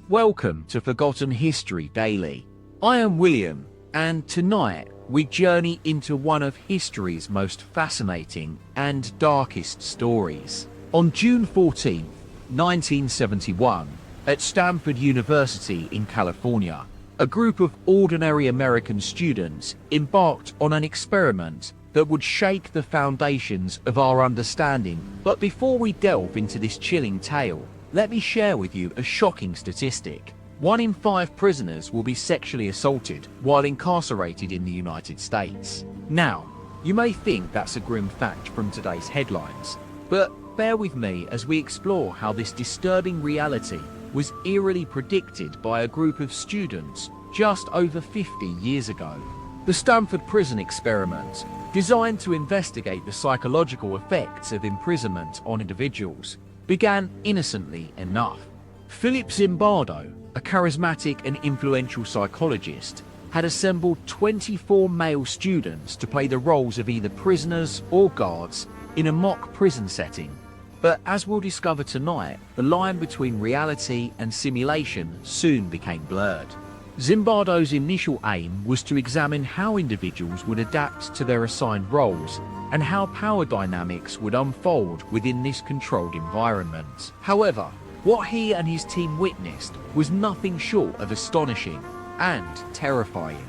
Welcome to Forgotten History Daily. I am William, and tonight we journey into one of history's most fascinating and darkest stories. On June 14, 1971, at Stanford University in California, a group of ordinary American students embarked on an experiment that would shake the foundations of our understanding. But before we delve into this chilling tale, let me share with you a shocking statistic. 1 in 5 prisoners will be sexually assaulted while incarcerated in the United States. Now, you may think that's a grim fact from today's headlines, but bear with me as we explore how this disturbing reality was eerily predicted by a group of students just over 50 years ago. The Stanford Prison Experiment, designed to investigate the psychological effects of imprisonment on individuals, began innocently enough. Philip Zimbardo, a charismatic and influential psychologist, had assembled 24 male students to play the roles of either prisoners or guards in a mock prison setting. But as we'll discover tonight, the line between reality and simulation soon became blurred. Zimbardo's initial aim was to examine how individuals would adapt to their assigned roles and how power dynamics would unfold within this controlled environment. However, what he and his team witnessed was nothing short of astonishing and terrifying.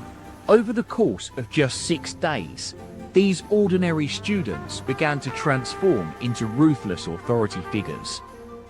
Over the course of just 6 days, these ordinary students began to transform into ruthless authority figures,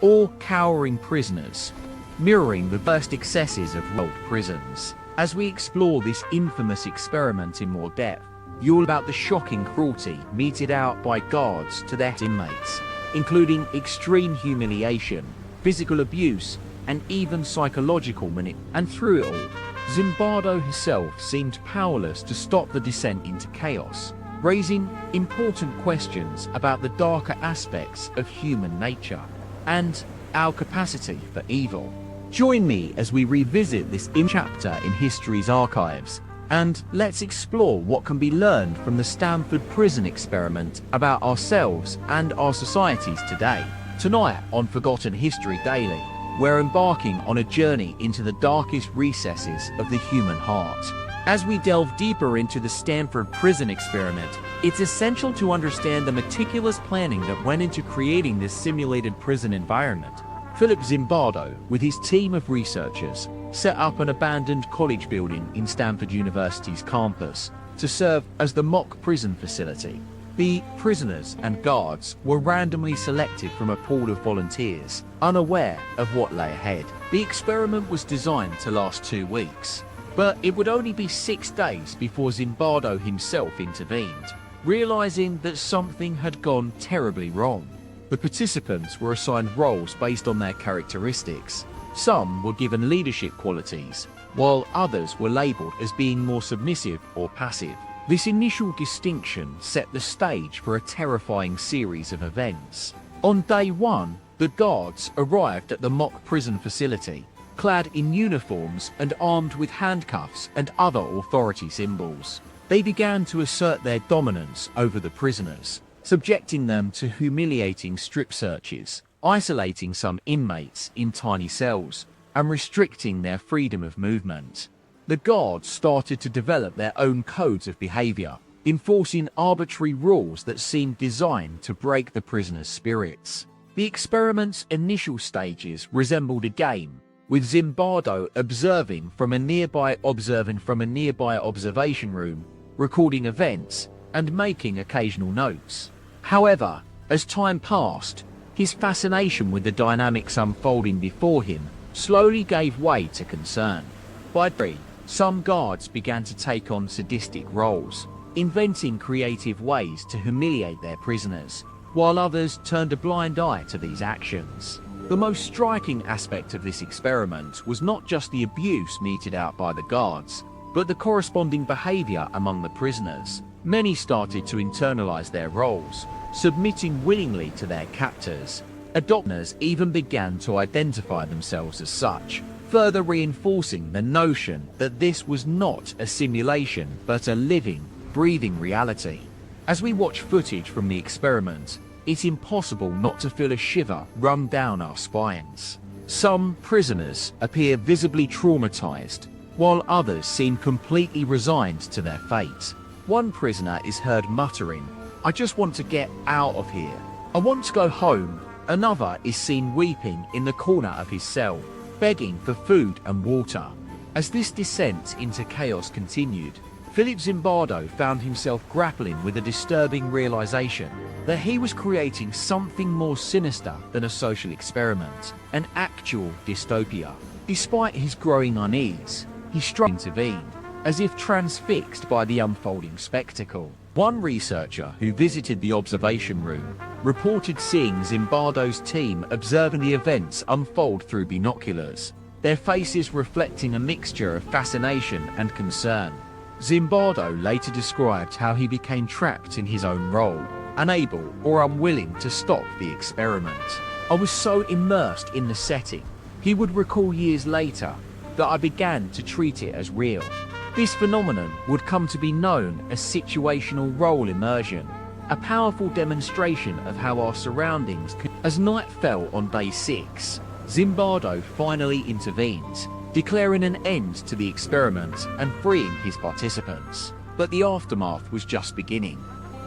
or cowering prisoners, mirroring the worst excesses of world prisons. As we explore this infamous experiment in more depth, you'll about the shocking cruelty meted out by guards to their inmates, including extreme humiliation, physical abuse, and even psychological manipulation. And through it all, Zimbardo himself seemed powerless to stop the descent into chaos, raising important questions about the darker aspects of human nature and our capacity for evil. Join me as we revisit this chapter in history's archives, and let's explore what can be learned from the Stanford Prison Experiment about ourselves and our societies today. Tonight on Forgotten History Daily, we're embarking on a journey into the darkest recesses of the human heart. As we delve deeper into the Stanford Prison Experiment, it's essential to understand the meticulous planning that went into creating this simulated prison environment. Philip Zimbardo, with his team of researchers, set up an abandoned college building in Stanford University's campus to serve as the mock prison facility. The prisoners and guards were randomly selected from a pool of volunteers, unaware of what lay ahead. The experiment was designed to last 2 weeks, but it would only be 6 days before Zimbardo himself intervened, realizing that something had gone terribly wrong. The participants were assigned roles based on their characteristics. Some were given leadership qualities, while others were labeled as being more submissive or passive. This initial distinction set the stage for a terrifying series of events. On day 1, the guards arrived at the mock prison facility, clad in uniforms and armed with handcuffs and other authority symbols. They began to assert their dominance over the prisoners, subjecting them to humiliating strip searches, isolating some inmates in tiny cells, and restricting their freedom of movement. The guards started to develop their own codes of behavior, enforcing arbitrary rules that seemed designed to break the prisoners' spirits. The experiment's initial stages resembled a game, with Zimbardo observing from a nearby observation room, recording events, and making occasional notes. However, as time passed, his fascination with the dynamics unfolding before him slowly gave way to concern. By day, some guards began to take on sadistic roles, inventing creative ways to humiliate their prisoners, while others turned a blind eye to these actions. The most striking aspect of this experiment was not just the abuse meted out by the guards, but the corresponding behavior among the prisoners. Many started to internalize their roles, submitting willingly to their captors. Adopters even began to identify themselves as such, further reinforcing the notion that this was not a simulation but a living, breathing reality. As we watch footage from the experiment, it's impossible not to feel a shiver run down our spines. Some prisoners appear visibly traumatized, while others seem completely resigned to their fate. One prisoner is heard muttering, "I just want to get out of here. I want to go home." Another is seen weeping in the corner of his cell, begging for food and water. As this descent into chaos continued, Philip Zimbardo found himself grappling with a disturbing realization that he was creating something more sinister than a social experiment, an actual dystopia. Despite his growing unease, he struggled to intervene, as if transfixed by the unfolding spectacle. One researcher who visited the observation room reported seeing Zimbardo's team observing the events unfold through binoculars, their faces reflecting a mixture of fascination and concern. Zimbardo later described how he became trapped in his own role, unable or unwilling to stop the experiment. "I was so immersed in the setting," he would recall years later, "that I began to treat it as real." This phenomenon would come to be known as situational role immersion, a powerful demonstration of how our surroundings could. As night fell on day 6, Zimbardo finally intervened, declaring an end to the experiment and freeing his participants. But the aftermath was just beginning.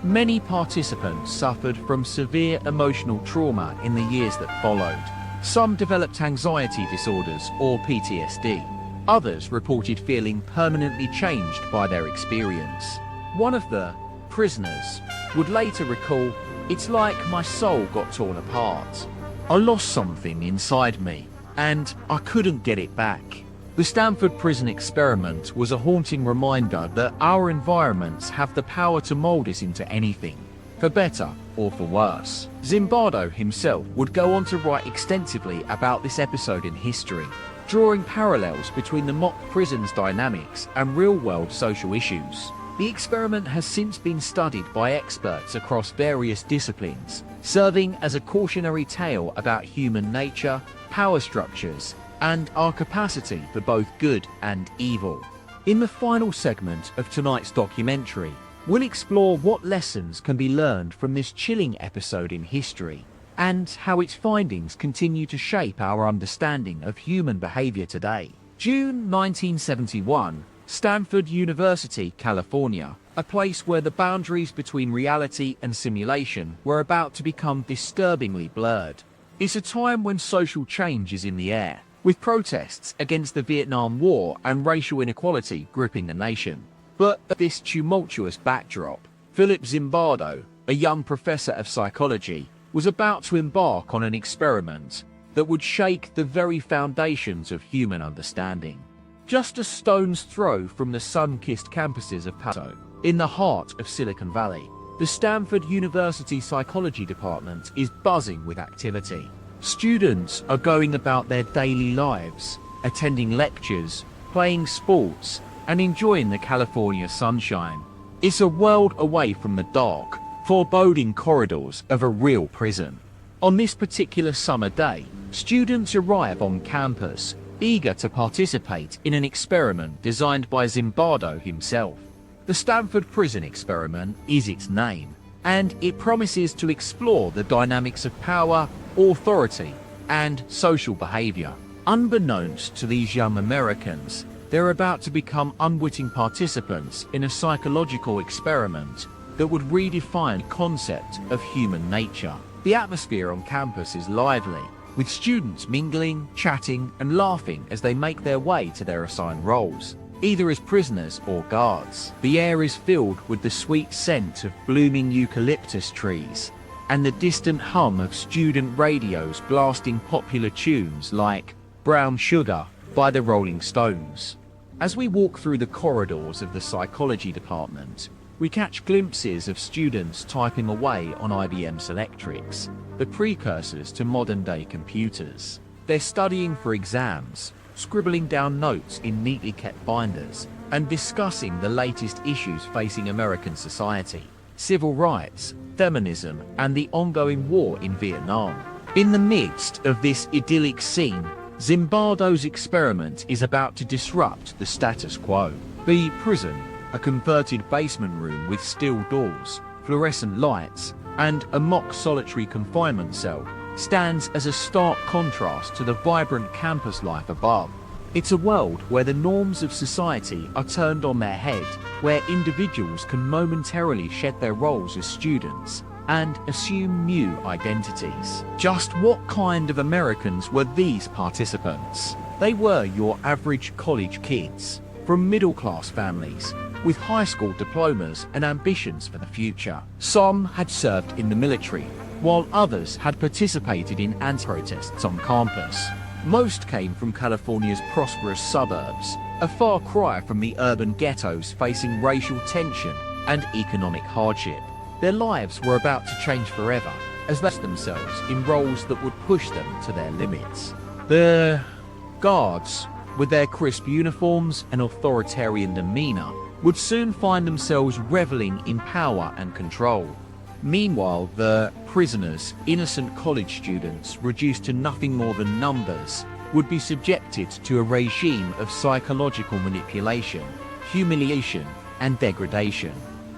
Many participants suffered from severe emotional trauma in the years that followed. Some developed anxiety disorders or PTSD. Others reported feeling permanently changed by their experience. One of the prisoners would later recall, "It's like my soul got torn apart. I lost something inside me, and I couldn't get it back." The Stanford prison experiment was a haunting reminder that our environments have the power to mold us into anything, for better or for worse. Zimbardo himself would go on to write extensively about this episode in history, drawing parallels between the mock prison's dynamics and real-world social issues. The experiment has since been studied by experts across various disciplines, serving as a cautionary tale about human nature, power structures, and our capacity for both good and evil. In the final segment of tonight's documentary, we'll explore what lessons can be learned from this chilling episode in history, and how its findings continue to shape our understanding of human behavior today. June 1971, Stanford University, California, a place where the boundaries between reality and simulation were about to become disturbingly blurred. It's a time when social change is in the air, with protests against the Vietnam War and racial inequality gripping the nation. But at this tumultuous backdrop, Philip Zimbardo, a young professor of psychology, was about to embark on an experiment that would shake the very foundations of human understanding. Just a stone's throw from the sun-kissed campuses of Palo, in the heart of Silicon Valley, the Stanford University Psychology Department is buzzing with activity. Students are going about their daily lives, attending lectures, playing sports, and enjoying the California sunshine. It's a world away from the dark, foreboding corridors of a real prison. On this particular summer day, students arrive on campus, eager to participate in an experiment designed by Zimbardo himself. The Stanford Prison Experiment is its name, and it promises to explore the dynamics of power, authority, and social behavior. Unbeknownst to these young Americans, they're about to become unwitting participants in a psychological experiment that would redefine the concept of human nature. The atmosphere on campus is lively, with students mingling, chatting, and laughing as they make their way to their assigned roles, either as prisoners or guards. The air is filled with the sweet scent of blooming eucalyptus trees, and the distant hum of student radios blasting popular tunes like Brown Sugar by the Rolling Stones. As we walk through the corridors of the psychology department, we catch glimpses of students typing away on IBM Selectrics, the precursors to modern-day computers. They're studying for exams, scribbling down notes in neatly kept binders, and discussing the latest issues facing American society: civil rights, feminism, and the ongoing war in Vietnam. In the midst of this idyllic scene, Zimbardo's experiment is about to disrupt the status quo. The prison, a converted basement room with steel doors, fluorescent lights, and a mock solitary confinement cell, stands as a stark contrast to the vibrant campus life above. It's a world where the norms of society are turned on their head, where individuals can momentarily shed their roles as students and assume new identities. Just what kind of Americans were these participants? They were your average college kids, from middle-class families, with high school diplomas and ambitions for the future. Some had served in the military, while others had participated in anti-protests on campus. Most came from California's prosperous suburbs, a far cry from the urban ghettos facing racial tension and economic hardship. Their lives were about to change forever, as they themselves in roles that would push them to their limits. The guards, with their crisp uniforms and authoritarian demeanor, would soon find themselves reveling in power and control. Meanwhile, the prisoners, innocent college students reduced to nothing more than numbers, would be subjected to a regime of psychological manipulation, humiliation, and degradation.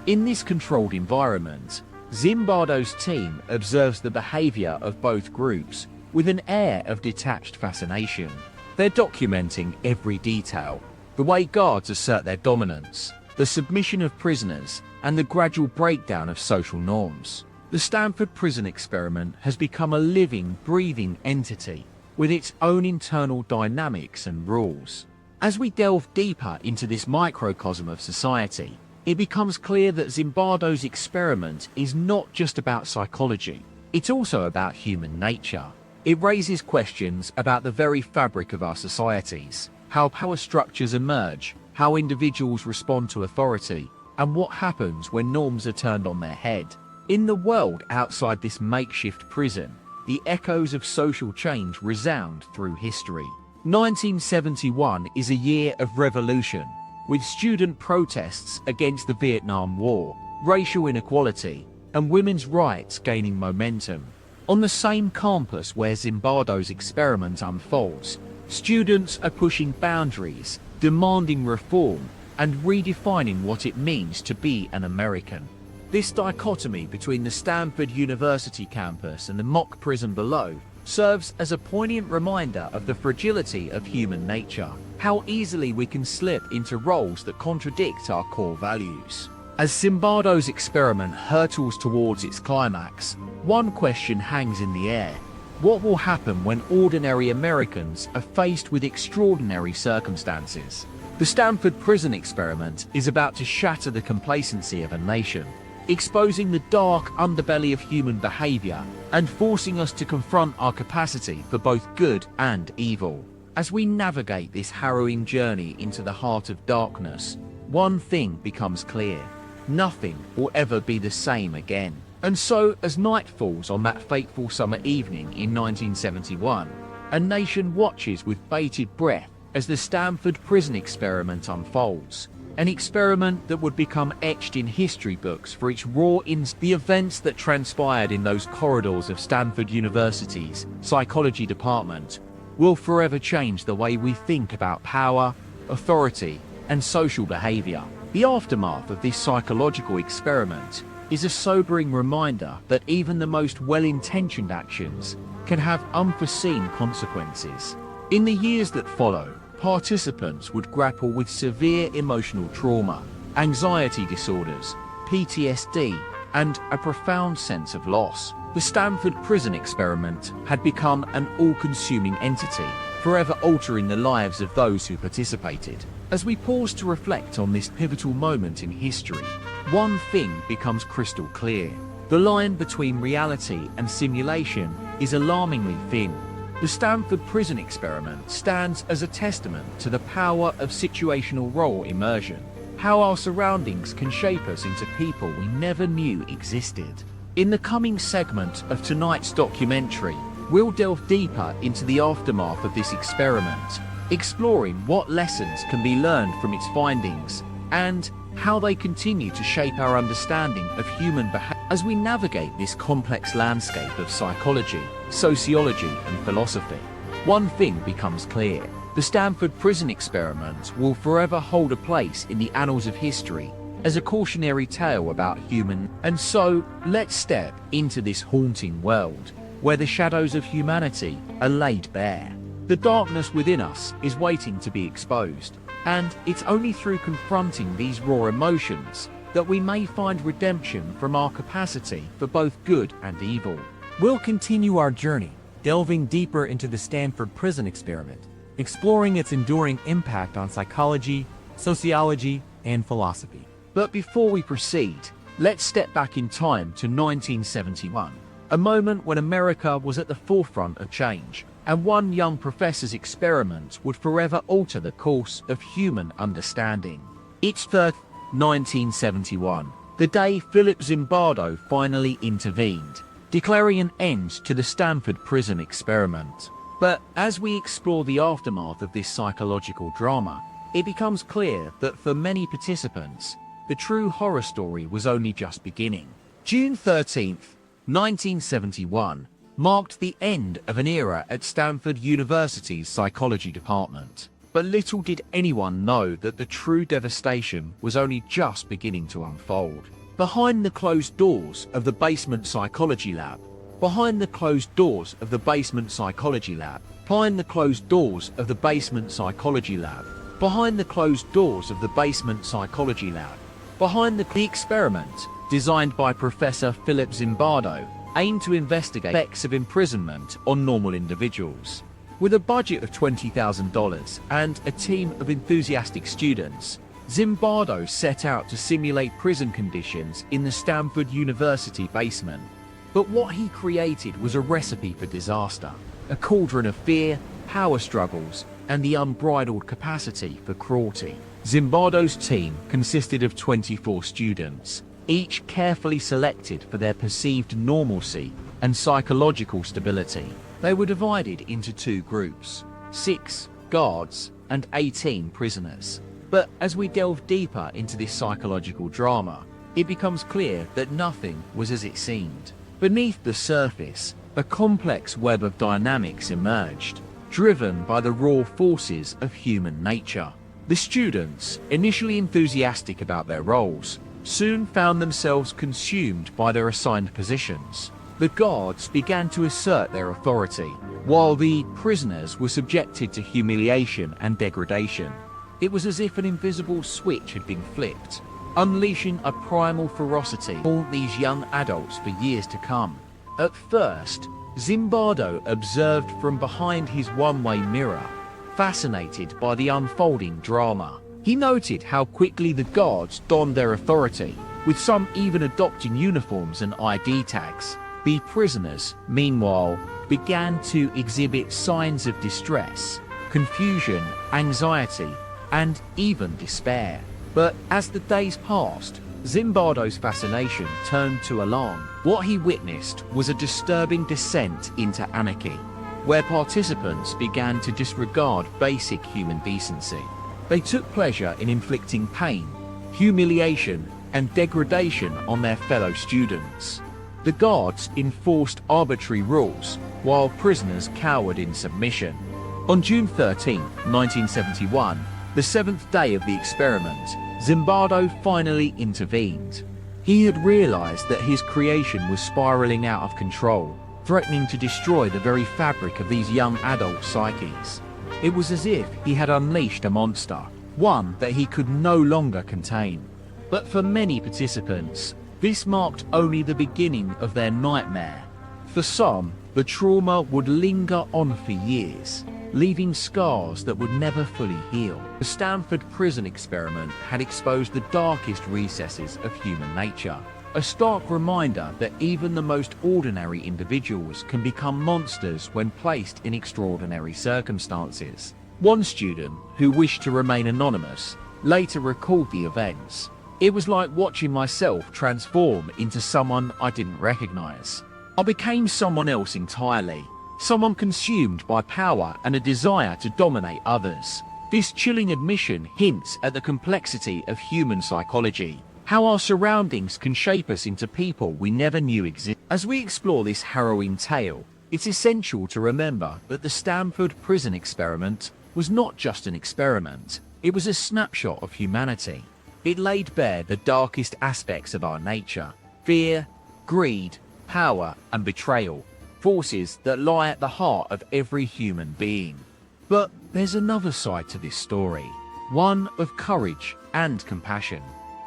In this controlled environment, Zimbardo's team observes the behavior of both groups with an air of detached fascination. They're documenting every detail, the way guards assert their dominance, the submission of prisoners, and the gradual breakdown of social norms. The Stanford prison experiment has become a living, breathing entity with its own internal dynamics and rules. As we delve deeper into this microcosm of society, it becomes clear that Zimbardo's experiment is not just about psychology, it's also about human nature. It raises questions about the very fabric of our societies, how power structures emerge, how individuals respond to authority, and what happens when norms are turned on their head. In the world outside this makeshift prison, the echoes of social change resound through history. 1971 is a year of revolution, with student protests against the Vietnam War, racial inequality, and women's rights gaining momentum. On the same campus where Zimbardo's experiment unfolds, students are pushing boundaries, demanding reform, and redefining what it means to be an American. This dichotomy between the Stanford University campus and the mock prison below serves as a poignant reminder of the fragility of human nature, how easily we can slip into roles that contradict our core values. As Zimbardo's experiment hurtles towards its climax, one question hangs in the air. What will happen when ordinary Americans are faced with extraordinary circumstances? The Stanford prison experiment is about to shatter the complacency of a nation, exposing the dark underbelly of human behavior and forcing us to confront our capacity for both good and evil. As we navigate this harrowing journey into the heart of darkness, one thing becomes clear: nothing will ever be the same again. And so, as night falls on that fateful summer evening in 1971, a nation watches with bated breath as the Stanford prison experiment unfolds. An experiment that would become etched in history books for its raw the events that transpired in those corridors of Stanford University's psychology department will forever change the way we think about power, authority, and social behavior. The aftermath of this psychological experiment is a sobering reminder that even the most well-intentioned actions can have unforeseen consequences. In the years that follow, participants would grapple with severe emotional trauma, anxiety disorders, PTSD, and a profound sense of loss. The Stanford prison experiment had become an all-consuming entity, forever altering the lives of those who participated. As we pause to reflect on this pivotal moment in history, one thing becomes crystal clear. The line between reality and simulation is alarmingly thin. The Stanford prison experiment stands as a testament to the power of situational role immersion, how our surroundings can shape us into people we never knew existed. In the coming segment of tonight's documentary, we'll delve deeper into the aftermath of this experiment, exploring what lessons can be learned from its findings and how they continue to shape our understanding of human behavior. As we navigate this complex landscape of psychology, sociology, and philosophy, one thing becomes clear: the Stanford prison experiment will forever hold a place in the annals of history as a cautionary tale about human. And so, let's step into this haunting world. where the shadows of humanity are laid bare. The darkness within us is waiting to be exposed, and it's only through confronting these raw emotions that we may find redemption from our capacity for both good and evil. We'll continue our journey, delving deeper into the Stanford prison experiment, exploring its enduring impact on psychology, sociology, and philosophy. But before we proceed, let's step back in time to 1971, a moment when America was at the forefront of change, and one young professor's experiment would forever alter the course of human understanding. It's 1971, the day Philip Zimbardo finally intervened, declaring an end to the Stanford prison experiment. But as we explore the aftermath of this psychological drama, it becomes clear that for many participants, the true horror story was only just beginning. June 13th, 1971, marked the end of an era at Stanford University's psychology department. But little did anyone know that the true devastation was only just beginning to unfold. Behind the closed doors of the basement psychology lab, behind the closed doors of the basement psychology lab, behind the closed doors of the basement psychology lab, behind the closed doors of the basement psychology lab, behind the experiment, designed by Professor Philip Zimbardo, aimed to investigate effects of imprisonment on normal individuals. With a budget of $20,000 and a team of enthusiastic students, Zimbardo set out to simulate prison conditions in the Stanford University basement. But what he created was a recipe for disaster, a cauldron of fear, power struggles, and the unbridled capacity for cruelty. Zimbardo's team consisted of 24 students, each carefully selected for their perceived normalcy and psychological stability. They were divided into two groups, 6 guards and 18 prisoners. But as we delve deeper into this psychological drama, it becomes clear that nothing was as it seemed. Beneath the surface, a complex web of dynamics emerged, driven by the raw forces of human nature. The students, initially enthusiastic about their roles, soon found themselves consumed by their assigned positions. The guards began to assert their authority, while the prisoners were subjected to humiliation and degradation. It was as if an invisible switch had been flipped, unleashing a primal ferocity on these young adults for years to come. At first, Zimbardo observed from behind his one-way mirror, fascinated by the unfolding drama. He noted how quickly the guards donned their authority, with some even adopting uniforms and ID tags. The prisoners, meanwhile, began to exhibit signs of distress, confusion, anxiety, and even despair. But as the days passed, Zimbardo's fascination turned to alarm. What he witnessed was a disturbing descent into anarchy, where participants began to disregard basic human decency. They took pleasure in inflicting pain, humiliation, and degradation on their fellow students. The guards enforced arbitrary rules, while prisoners cowered in submission. On June 13, 1971, the 7th day of the experiment, Zimbardo finally intervened. He had realized that his creation was spiraling out of control, threatening to destroy the very fabric of these young adult psyches. It was as if he had unleashed a monster, one that he could no longer contain. But for many participants, this marked only the beginning of their nightmare. For some, the trauma would linger on for years, leaving scars that would never fully heal. The Stanford prison experiment had exposed the darkest recesses of human nature, a stark reminder that even the most ordinary individuals can become monsters when placed in extraordinary circumstances. One student, who wished to remain anonymous, later recalled the events. It was like watching myself transform into someone I didn't recognize. I became someone else entirely, someone consumed by power and a desire to dominate others. This chilling admission hints at the complexity of human psychology, how our surroundings can shape us into people we never knew existed. As we explore this harrowing tale, it's essential to remember that the Stanford prison experiment was not just an experiment, it was a snapshot of humanity. It laid bare the darkest aspects of our nature: fear, greed, power, and betrayal. forces that lie at the heart of every human being. But there's another side to this story, one of courage and compassion.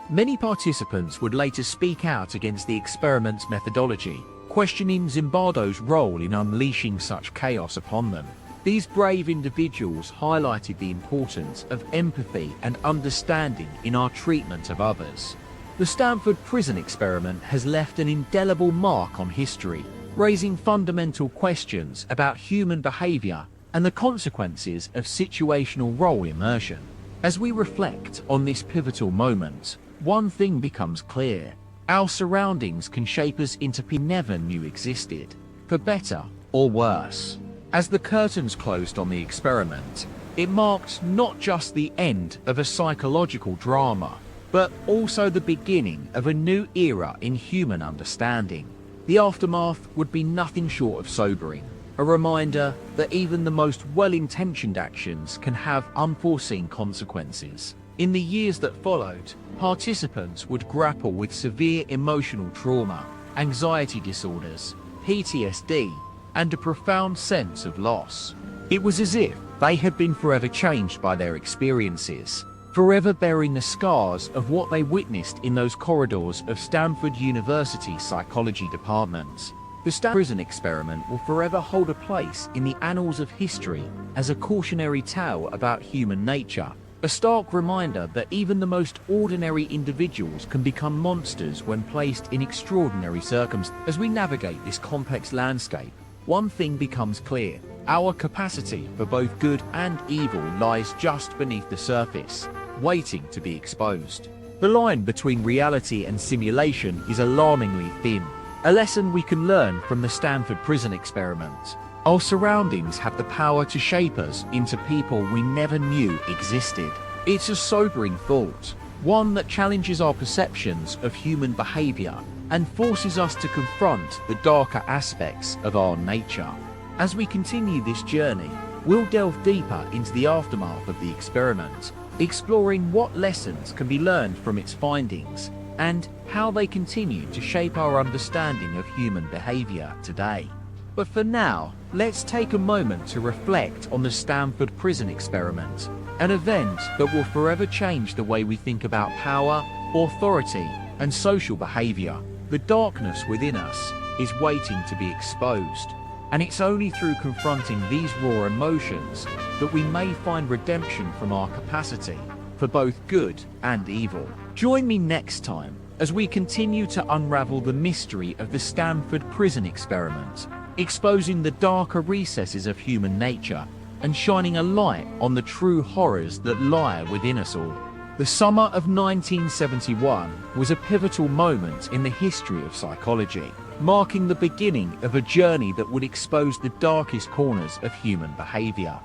Many participants would later speak out against the experiment's methodology, questioning Zimbardo's role in unleashing such chaos upon them. These brave individuals highlighted the importance of empathy and understanding in our treatment of others. The Stanford prison experiment has left an indelible mark on history, raising fundamental questions about human behavior and the consequences of situational role immersion. As we reflect on this pivotal moment, one thing becomes clear: our surroundings can shape us into people we never knew existed, for better or worse. As the curtains closed on the experiment, it marked not just the end of a psychological drama, but also the beginning of a new era in human understanding. The aftermath would be nothing short of sobering, a reminder that even the most well-intentioned actions can have unforeseen consequences. In the years that followed, participants would grapple with severe emotional trauma, anxiety disorders, PTSD, and a profound sense of loss. It was as if they had been forever changed by their experiences, forever bearing the scars of what they witnessed in those corridors of Stanford University's psychology department. The Stanford prison experiment will forever hold a place in the annals of history as a cautionary tale about human nature, a stark reminder that even the most ordinary individuals can become monsters when placed in extraordinary circumstances. As we navigate this complex landscape, one thing becomes clear: our capacity for both good and evil lies just beneath the surface, waiting to be exposed. The line between reality and simulation is alarmingly thin, a lesson we can learn from the Stanford prison experiment. Our surroundings have the power to shape us into people we never knew existed. It's a sobering thought, one that challenges our perceptions of human behavior and forces us to confront the darker aspects of our nature. As we continue this journey, we'll delve deeper into the aftermath of the experiment, exploring what lessons can be learned from its findings and how they continue to shape our understanding of human behavior today. But for now, let's take a moment to reflect on the Stanford prison experiment, an event that will forever change the way we think about power, authority, and social behavior. The darkness within us is waiting to be exposed, and it's only through confronting these raw emotions that we may find redemption from our capacity for both good and evil. Join me next time as we continue to unravel the mystery of the Stanford prison experiment, exposing the darker recesses of human nature and shining a light on the true horrors that lie within us all. The summer of 1971 was a pivotal moment in the history of psychology, marking the beginning of a journey that would expose the darkest corners of human behavior.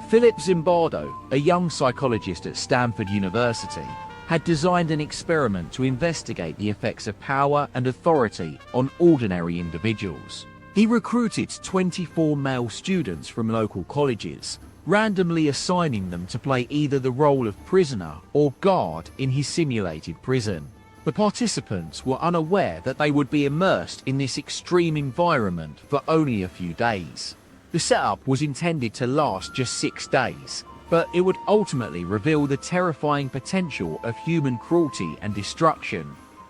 Philip Zimbardo, a young psychologist at Stanford University, had designed an experiment to investigate the effects of power and authority on ordinary individuals. He recruited 24 male students from local colleges, randomly assigning them to play either the role of prisoner or guard in his simulated prison. The participants were unaware that they would be immersed in this extreme environment for only a few days. The setup was intended to last just 6 days, but it would ultimately reveal the terrifying potential of human cruelty and destruction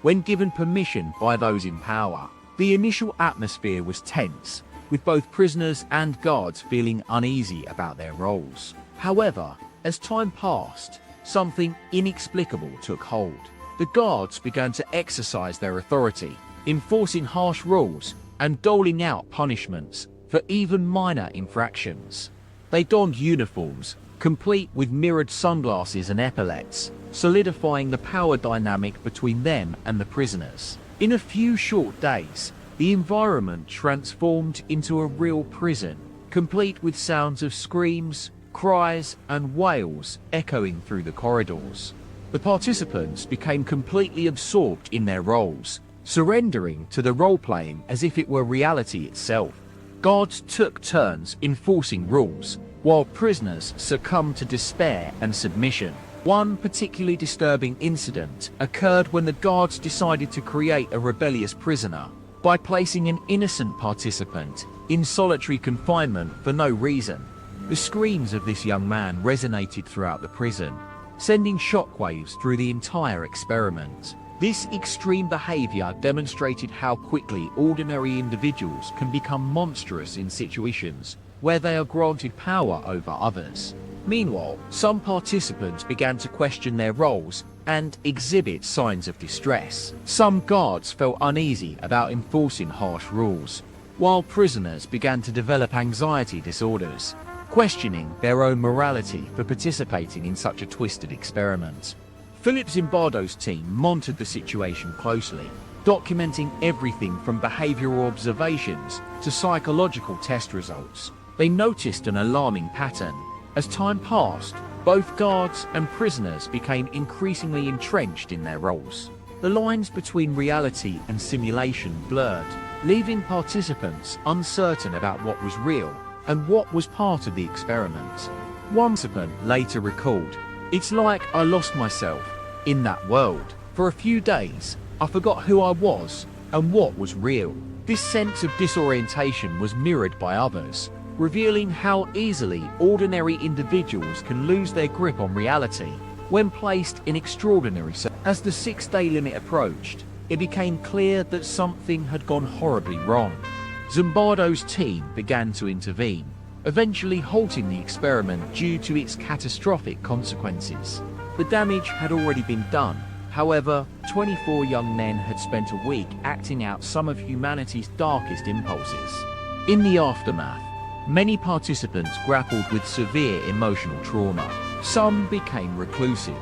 when given permission by those in power. The initial atmosphere was tense, with both prisoners and guards feeling uneasy about their roles. However, as time passed, something inexplicable took hold. The guards began to exercise their authority, enforcing harsh rules and doling out punishments for even minor infractions. They donned uniforms, complete with mirrored sunglasses and epaulets, solidifying the power dynamic between them and the prisoners. In a few short days, the environment transformed into a real prison, complete with sounds of screams, cries, and wails echoing through the corridors. The participants became completely absorbed in their roles, surrendering to the role-playing as if it were reality itself. Guards took turns enforcing rules, while prisoners succumbed to despair and submission. One particularly disturbing incident occurred when the guards decided to create a rebellious prisoner, by placing an innocent participant in solitary confinement for no reason. The screams of this young man resonated throughout the prison, sending shockwaves through the entire experiment. This extreme behavior demonstrated how quickly ordinary individuals can become monstrous in situations where they are granted power over others. Meanwhile, some participants began to question their roles and exhibit signs of distress. Some guards felt uneasy about enforcing harsh rules, while prisoners began to develop anxiety disorders, questioning their own morality for participating in such a twisted experiment. Philip Zimbardo's team monitored the situation closely, documenting everything from behavioral observations to psychological test results. They noticed an alarming pattern. As time passed, both guards and prisoners became increasingly entrenched in their roles. The lines between reality and simulation blurred, leaving participants uncertain about what was real and what was part of the experiment. One participant later recalled, "It's like I lost myself in that world. For a few days, I forgot who I was and what was real." This sense of disorientation was mirrored by others, revealing how easily ordinary individuals can lose their grip on reality when placed in extraordinary circumstances. As the 6-day limit approached, it became clear that something had gone horribly wrong. Zimbardo's team began to intervene, eventually halting the experiment due to its catastrophic consequences. The damage had already been done. However, 24 young men had spent a week acting out some of humanity's darkest impulses. In the aftermath, many participants grappled with severe emotional trauma. Some became reclusive.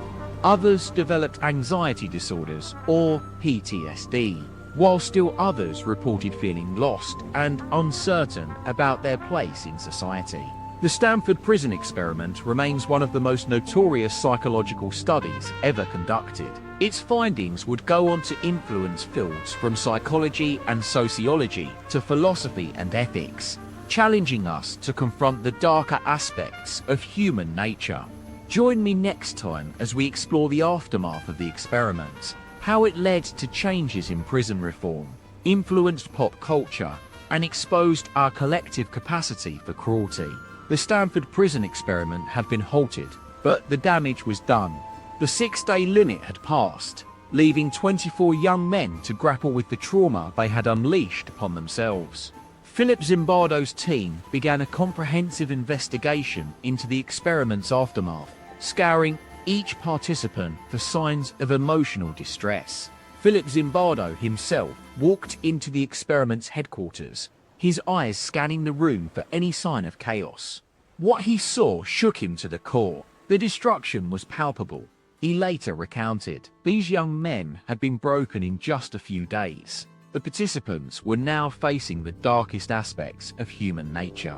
Others developed anxiety disorders or PTSD, while still others reported feeling lost and uncertain about their place in society. The Stanford prison experiment remains one of the most notorious psychological studies ever conducted. Its findings would go on to influence fields from psychology and sociology to philosophy and ethics, challenging us to confront the darker aspects of human nature. Join me next time as we explore the aftermath of the experiment, how it led to changes in prison reform, influenced pop culture, and exposed our collective capacity for cruelty. The Stanford prison experiment had been halted, but the damage was done. The 6-day limit had passed, leaving 24 young men to grapple with the trauma they had unleashed upon themselves. Philip Zimbardo's team began a comprehensive investigation into the experiment's aftermath, scouring each participant for signs of emotional distress. Philip Zimbardo himself walked into the experiment's headquarters, his eyes scanning the room for any sign of chaos. What he saw shook him to the core. The destruction was palpable. He later recounted, "These young men had been broken in just a few days." The participants were now facing the darkest aspects of human nature.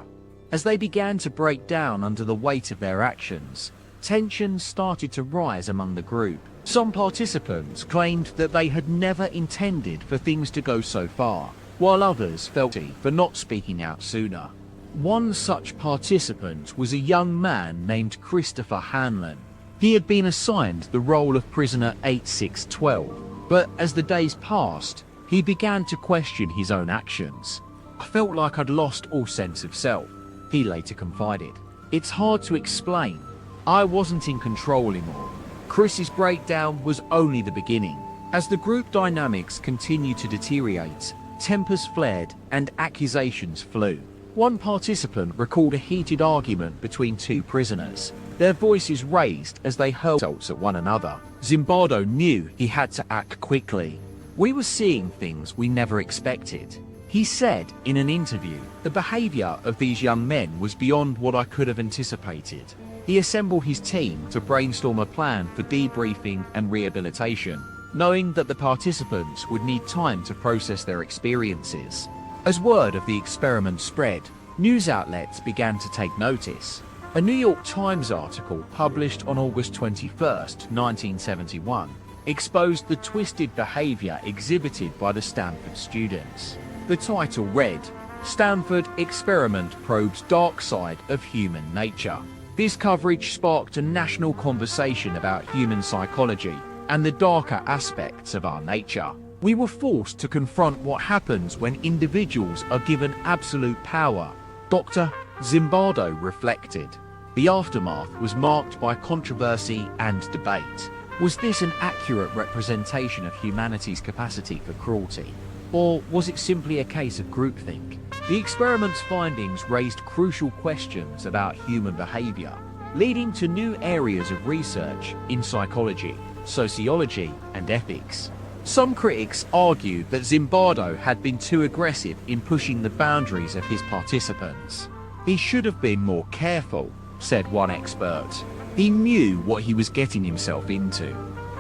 As they began to break down under the weight of their actions, tensions started to rise among the group. Some participants claimed that they had never intended for things to go so far, while others felt guilty for not speaking out sooner. One such participant was a young man named Christopher Hanlon. He had been assigned the role of prisoner 8612, but as the days passed, he began to question his own actions. "I felt like I'd lost all sense of self," he later confided. "It's hard to explain. I wasn't in control anymore." Chris's breakdown was only the beginning. As the group dynamics continued to deteriorate, tempers flared and accusations flew. One participant recalled a heated argument between two prisoners, their voices raised as they hurled insults at one another. Zimbardo knew he had to act quickly. "We were seeing things we never expected," he said in an interview. "The behavior of these young men was beyond what I could have anticipated." He assembled his team to brainstorm a plan for debriefing and rehabilitation, knowing that the participants would need time to process their experiences. As word of the experiment spread, news outlets began to take notice. A New York Times article published on August 21, 1971, exposed the twisted behavior exhibited by the Stanford students. The title read, "Stanford Experiment Probes Dark Side of Human Nature." This coverage sparked a national conversation about human psychology and the darker aspects of our nature. We were forced to confront what happens when individuals are given absolute power, Dr. Zimbardo reflected. The aftermath was marked by controversy and debate. Was this an accurate representation of humanity's capacity for cruelty? Or was it simply a case of groupthink? The experiment's findings raised crucial questions about human behavior, leading to new areas of research in psychology, sociology, and ethics. Some critics argued that Zimbardo had been too aggressive in pushing the boundaries of his participants. He should have been more careful, said one expert. He knew what he was getting himself into.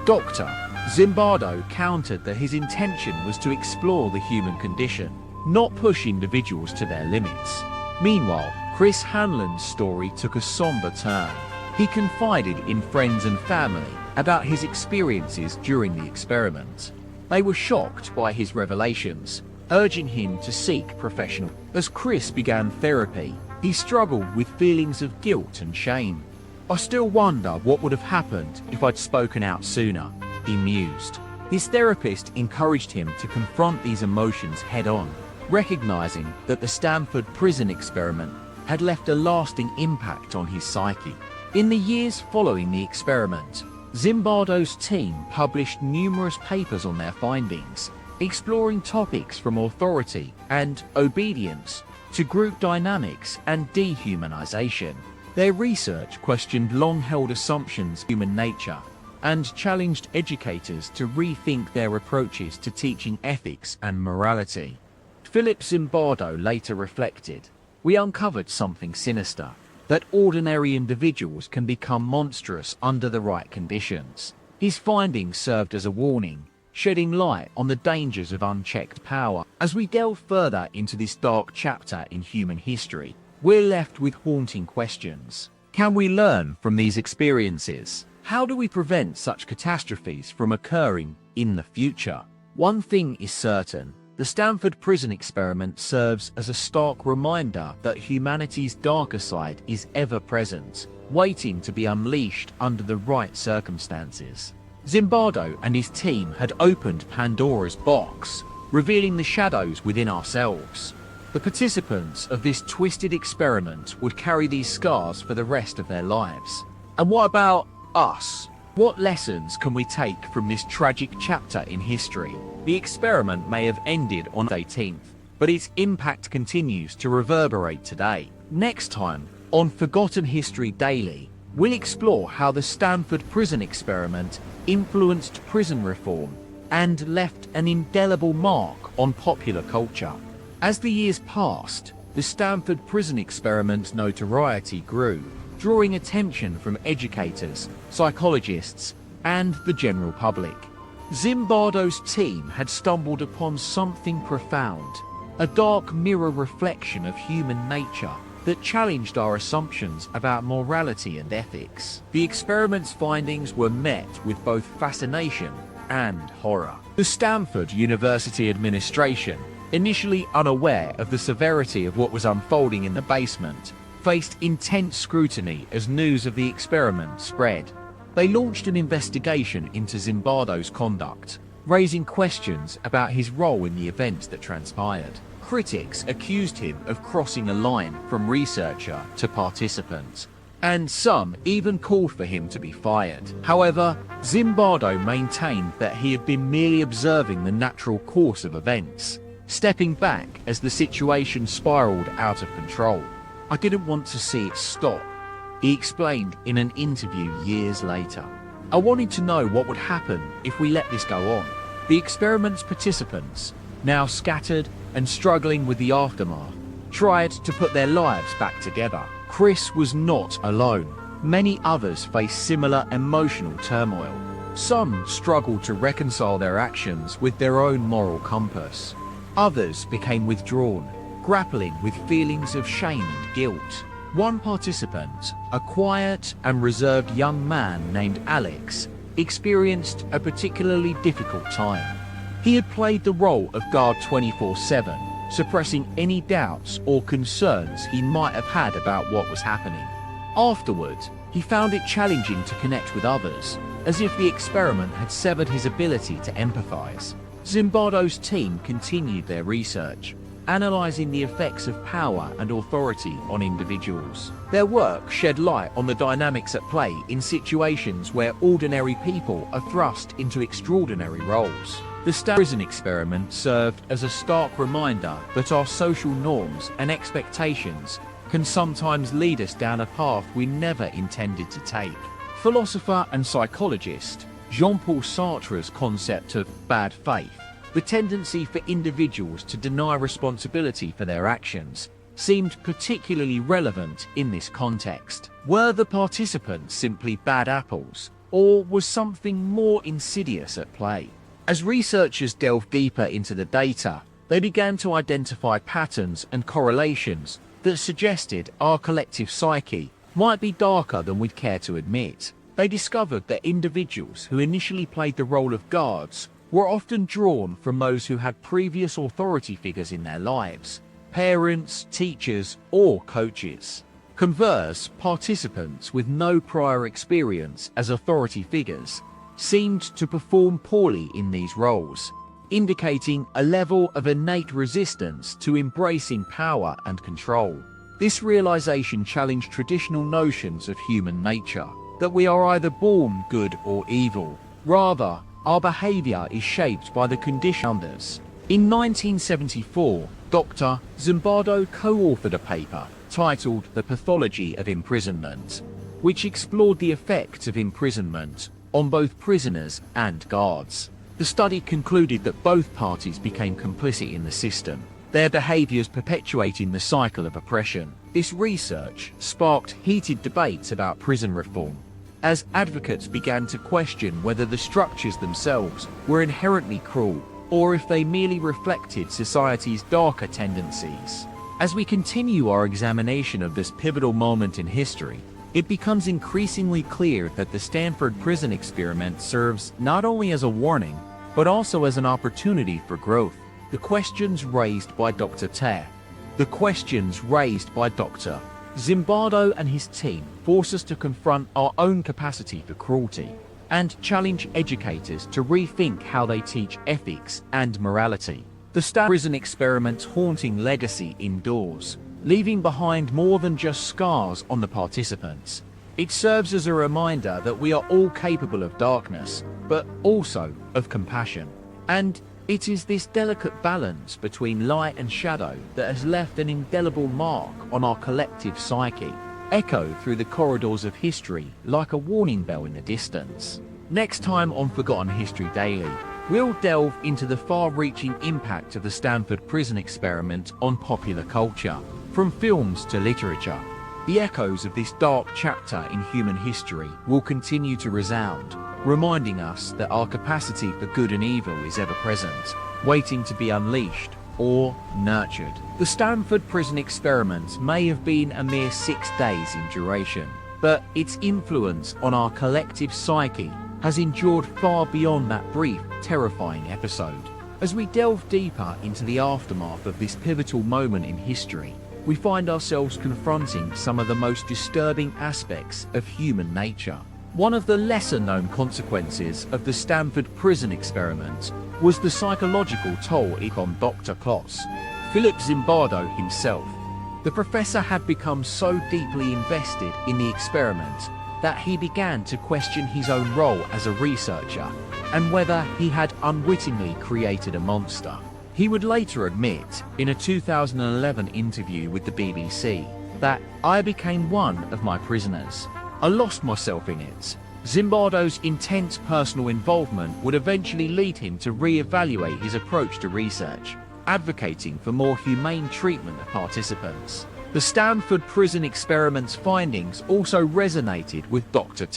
Dr. Zimbardo countered that his intention was to explore the human condition, not push individuals to their limits. Meanwhile, Chris Hanlon's story took a somber turn. He confided in friends and family about his experiences during the experiment. They were shocked by his revelations, urging him to seek professional. As Chris began therapy, he struggled with feelings of guilt and shame. I still wonder what would have happened if I'd spoken out sooner, he mused. His therapist encouraged him to confront these emotions head-on, recognizing that the Stanford prison experiment had left a lasting impact on his psyche. In the years following the experiment, Zimbardo's team published numerous papers on their findings, exploring topics from authority and obedience to group dynamics and dehumanization. Their research questioned long-held assumptions of human nature and challenged educators to rethink their approaches to teaching ethics and morality. Philip Zimbardo later reflected, "We uncovered something sinister, that ordinary individuals can become monstrous under the right conditions." His findings served as a warning, shedding light on the dangers of unchecked power. As we delve further into this dark chapter in human history, we're left with haunting questions. Can we learn from these experiences? How do we prevent such catastrophes from occurring in the future? One thing is certain. The Stanford prison experiment serves as a stark reminder that humanity's darker side is ever present, waiting to be unleashed under the right circumstances. Zimbardo and his team had opened Pandora's box, revealing the shadows within ourselves. The participants of this twisted experiment would carry these scars for the rest of their lives. And what about us? What lessons can we take from this tragic chapter in history? The experiment may have ended on the 18th, but its impact continues to reverberate today. Next time, on Forgotten History Daily, we'll explore how the Stanford prison experiment influenced prison reform and left an indelible mark on popular culture. As the years passed, the Stanford prison experiment's notoriety grew, drawing attention from educators, psychologists, and the general public. Zimbardo's team had stumbled upon something profound, a dark mirror reflection of human nature that challenged our assumptions about morality and ethics. The experiment's findings were met with both fascination and horror. The Stanford University administration, initially unaware of the severity of what was unfolding in the basement, faced intense scrutiny as news of the experiment spread. They launched an investigation into Zimbardo's conduct, raising questions about his role in the events that transpired. Critics accused him of crossing a line from researcher to participant, and some even called for him to be fired. However, Zimbardo maintained that he had been merely observing the natural course of events, stepping back as the situation spiraled out of control. "I didn't want to see it stop," he explained in an interview years later. "I wanted to know what would happen if we let this go on." The experiment's participants, now scattered and struggling with the aftermath, tried to put their lives back together. Chris was not alone. Many others faced similar emotional turmoil. Some struggled to reconcile their actions with their own moral compass. Others became withdrawn, grappling with feelings of shame and guilt. One participant, a quiet and reserved young man named Alex, experienced a particularly difficult time. He had played the role of guard 24/7, suppressing any doubts or concerns he might have had about what was happening. Afterward, he found it challenging to connect with others, as if the experiment had severed his ability to empathize. Zimbardo's team continued their research, analyzing the effects of power and authority on individuals. Their work shed light on the dynamics at play in situations where ordinary people are thrust into extraordinary roles. The Stanford prison experiment served as a stark reminder that our social norms and expectations can sometimes lead us down a path we never intended to take. Philosopher and psychologist Jean-Paul Sartre's concept of bad faith, the tendency for individuals to deny responsibility for their actions, seemed particularly relevant in this context. Were the participants simply bad apples, or was something more insidious at play? As researchers delved deeper into the data, they began to identify patterns and correlations that suggested our collective psyche might be darker than we'd care to admit. They discovered that individuals who initially played the role of guards were often drawn from those who had previous authority figures in their lives, parents, teachers, or coaches. Converse, participants with no prior experience as authority figures seemed to perform poorly in these roles, indicating a level of innate resistance to embracing power and control. This realization challenged traditional notions of human nature, that we are either born good or evil. Rather, our behavior is shaped by the conditions around us. In 1974, Dr. Zimbardo co-authored a paper titled The Pathology of Imprisonment, which explored the effects of imprisonment on both prisoners and guards. The study concluded that both parties became complicit in the system, their behaviors perpetuating the cycle of oppression. This research sparked heated debates about prison reform, as advocates began to question whether the structures themselves were inherently cruel or if they merely reflected society's darker tendencies. As we continue our examination of this pivotal moment in history, it becomes increasingly clear that the Stanford prison experiment serves not only as a warning, but also as an opportunity for growth. The questions raised by Dr. Zimbardo and his team force us to confront our own capacity for cruelty and challenge educators to rethink how they teach ethics and morality. The Stanford prison experiment's haunting legacy endures, leaving behind more than just scars on the participants. It serves as a reminder that we are all capable of darkness, but also of compassion. And it is this delicate balance between light and shadow that has left an indelible mark on our collective psyche, echoed through the corridors of history like a warning bell in the distance. Next time on Forgotten History Daily, we'll delve into the far-reaching impact of the Stanford prison experiment on popular culture, from films to literature. The echoes of this dark chapter in human history will continue to resound, reminding us that our capacity for good and evil is ever present, waiting to be unleashed or nurtured. The Stanford prison experiment may have been a mere 6 days in duration, but its influence on our collective psyche has endured far beyond that brief, terrifying episode. As we delve deeper into the aftermath of this pivotal moment in history, we find ourselves confronting some of the most disturbing aspects of human nature. One of the lesser-known consequences of the Stanford prison experiment was the psychological toll it took on Dr. Philip Zimbardo himself. The professor had become so deeply invested in the experiment that he began to question his own role as a researcher and whether he had unwittingly created a monster. He would later admit, in a 2011 interview with the BBC, that "I became one of my prisoners. I lost myself in it." Zimbardo's intense personal involvement would eventually lead him to re-evaluate his approach to research, advocating for more humane treatment of participants. The Stanford prison experiment's findings also resonated with Dr.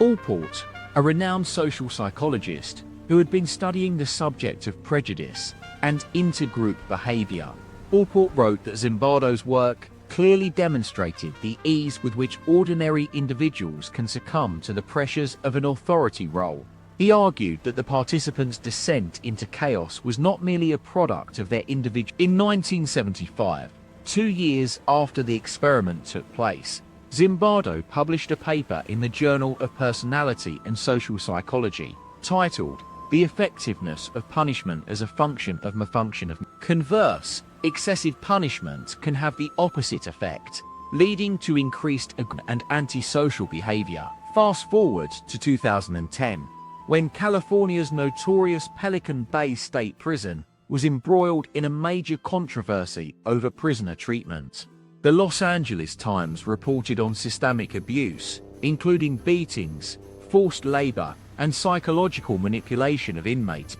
Allport, a renowned social psychologist who had been studying the subject of prejudice and intergroup behavior. Allport wrote that Zimbardo's work clearly demonstrated the ease with which ordinary individuals can succumb to the pressures of an authority role. He argued that the participants' descent into chaos was not merely a product of their individual. In 1975, 2 years after the experiment took place, Zimbardo published a paper in the Journal of Personality and Social Psychology titled the effectiveness of punishment as a function of Converse, excessive punishment can have the opposite effect, leading to increased and antisocial behavior. Fast forward to 2010, when California's notorious Pelican Bay State Prison was embroiled in a major controversy over prisoner treatment. The Los Angeles Times reported on systemic abuse, including beatings, forced labor, and psychological manipulation of inmates.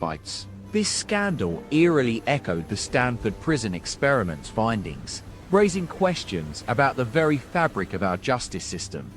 This scandal eerily echoed the Stanford Prison Experiment's findings, raising questions about the very fabric of our justice system.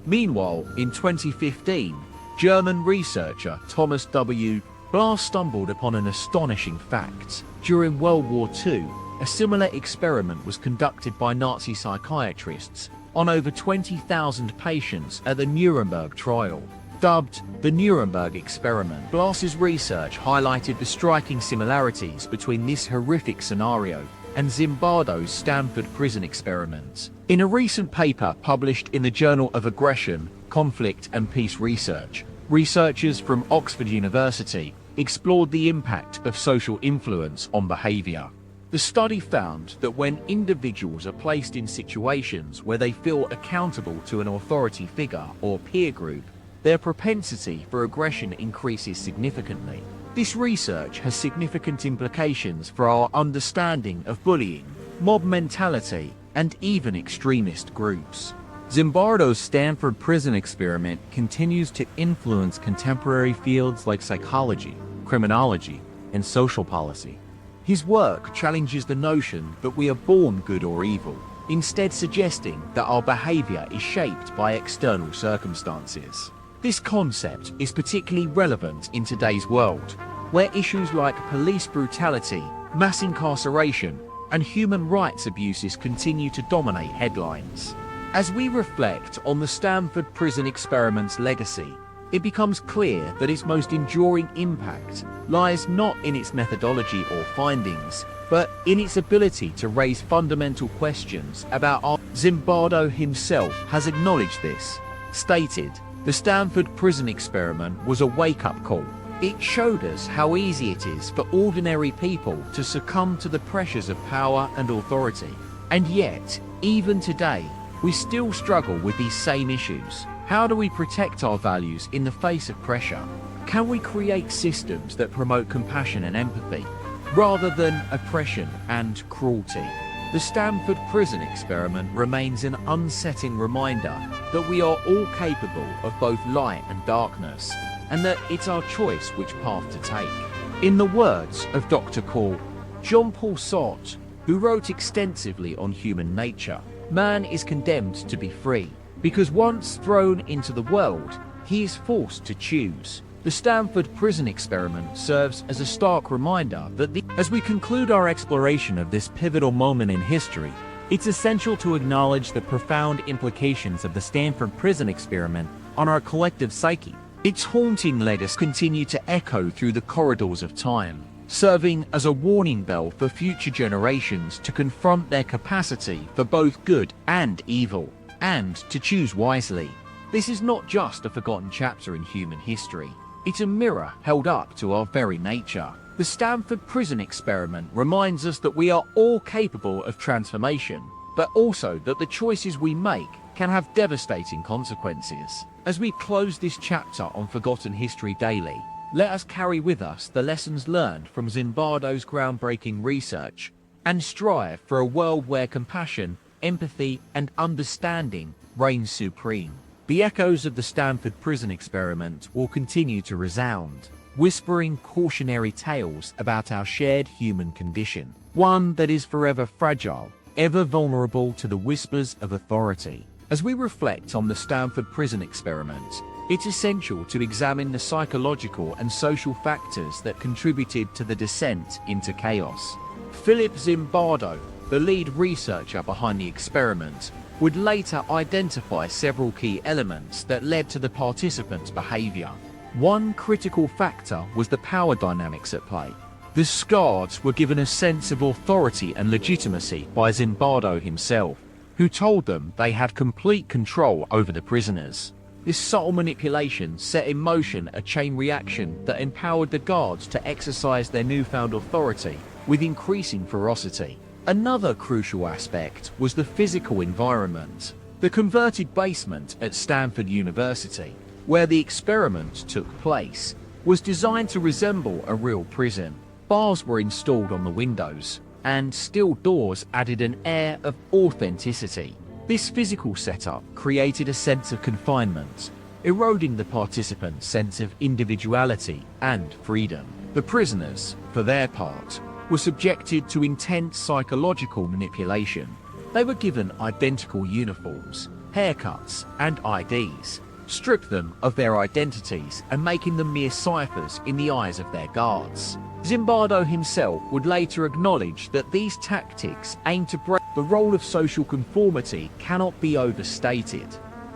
Meanwhile, in 2015, German researcher Thomas W. Blas stumbled upon an astonishing fact. During World War II, a similar experiment was conducted by Nazi psychiatrists on over 20,000 patients at the Nuremberg trial. Dubbed the Nuremberg Experiment, Blas's research highlighted the striking similarities between this horrific scenario and Zimbardo's Stanford Prison Experiment. In a recent paper published in the Journal of Aggression, Conflict and Peace Research, researchers from Oxford University explored the impact of social influence on behavior. The study found that when individuals are placed in situations where they feel accountable to an authority figure or peer group, their propensity for aggression increases significantly. This research has significant implications for our understanding of bullying, mob mentality, and even extremist groups. Zimbardo's Stanford Prison Experiment continues to influence contemporary fields like psychology, criminology, and social policy. His work challenges the notion that we are born good or evil, instead suggesting that our behavior is shaped by external circumstances. This concept is particularly relevant in today's world, where issues like police brutality, mass incarceration, and human rights abuses continue to dominate headlines. As we reflect on the Stanford Prison Experiment's legacy, it becomes clear that its most enduring impact lies not in its methodology or findings, but in its ability to raise fundamental questions about our. Zimbardo himself has acknowledged this, stated, "The Stanford Prison Experiment was a wake-up call. It showed us how easy it is for ordinary people to succumb to the pressures of power and authority. And yet, even today, we still struggle with these same issues. How do we protect our values in the face of pressure? Can we create systems that promote compassion and empathy, rather than oppression and cruelty?" The Stanford Prison Experiment remains an unsettling reminder that we are all capable of both light and darkness, and that it's our choice which path to take. In the words of Dr. Jean-Paul Sartre, who wrote extensively on human nature, man is condemned to be free, because once thrown into the world, he is forced to choose. The Stanford Prison Experiment serves as a stark reminder that as we conclude our exploration of this pivotal moment in history, it's essential to acknowledge the profound implications of the Stanford Prison Experiment on our collective psyche. Its haunting legacy continues to echo through the corridors of time, serving as a warning bell for future generations to confront their capacity for both good and evil, and to choose wisely. This is not just a forgotten chapter in human history. It's a mirror held up to our very nature. The Stanford Prison Experiment reminds us that we are all capable of transformation, but also that the choices we make can have devastating consequences. As we close this chapter on Forgotten History Daily, let us carry with us the lessons learned from Zimbardo's groundbreaking research and strive for a world where compassion, empathy, and understanding reign supreme. The echoes of the Stanford Prison Experiment will continue to resound, whispering cautionary tales about our shared human condition, one that is forever fragile, ever vulnerable to the whispers of authority. As we reflect on the Stanford Prison Experiment, it's essential to examine the psychological and social factors that contributed to the descent into chaos. Philip Zimbardo, the lead researcher behind the experiment, would later identify several key elements that led to the participants' behavior. One critical factor was the power dynamics at play. The guards were given a sense of authority and legitimacy by Zimbardo himself, who told them they had complete control over the prisoners. This subtle manipulation set in motion a chain reaction that empowered the guards to exercise their newfound authority with increasing ferocity. Another crucial aspect was the physical environment. The converted basement at Stanford University, where the experiment took place, was designed to resemble a real prison. Bars were installed on the windows, and steel doors added an air of authenticity. This physical setup created a sense of confinement, eroding the participants' sense of individuality and freedom. The prisoners, for their part, were subjected to intense psychological manipulation. They were given identical uniforms, haircuts, and IDs, stripped them of their identities and making them mere ciphers in the eyes of their guards. Zimbardo himself would later acknowledge that these tactics aimed to break the role of social conformity cannot be overstated.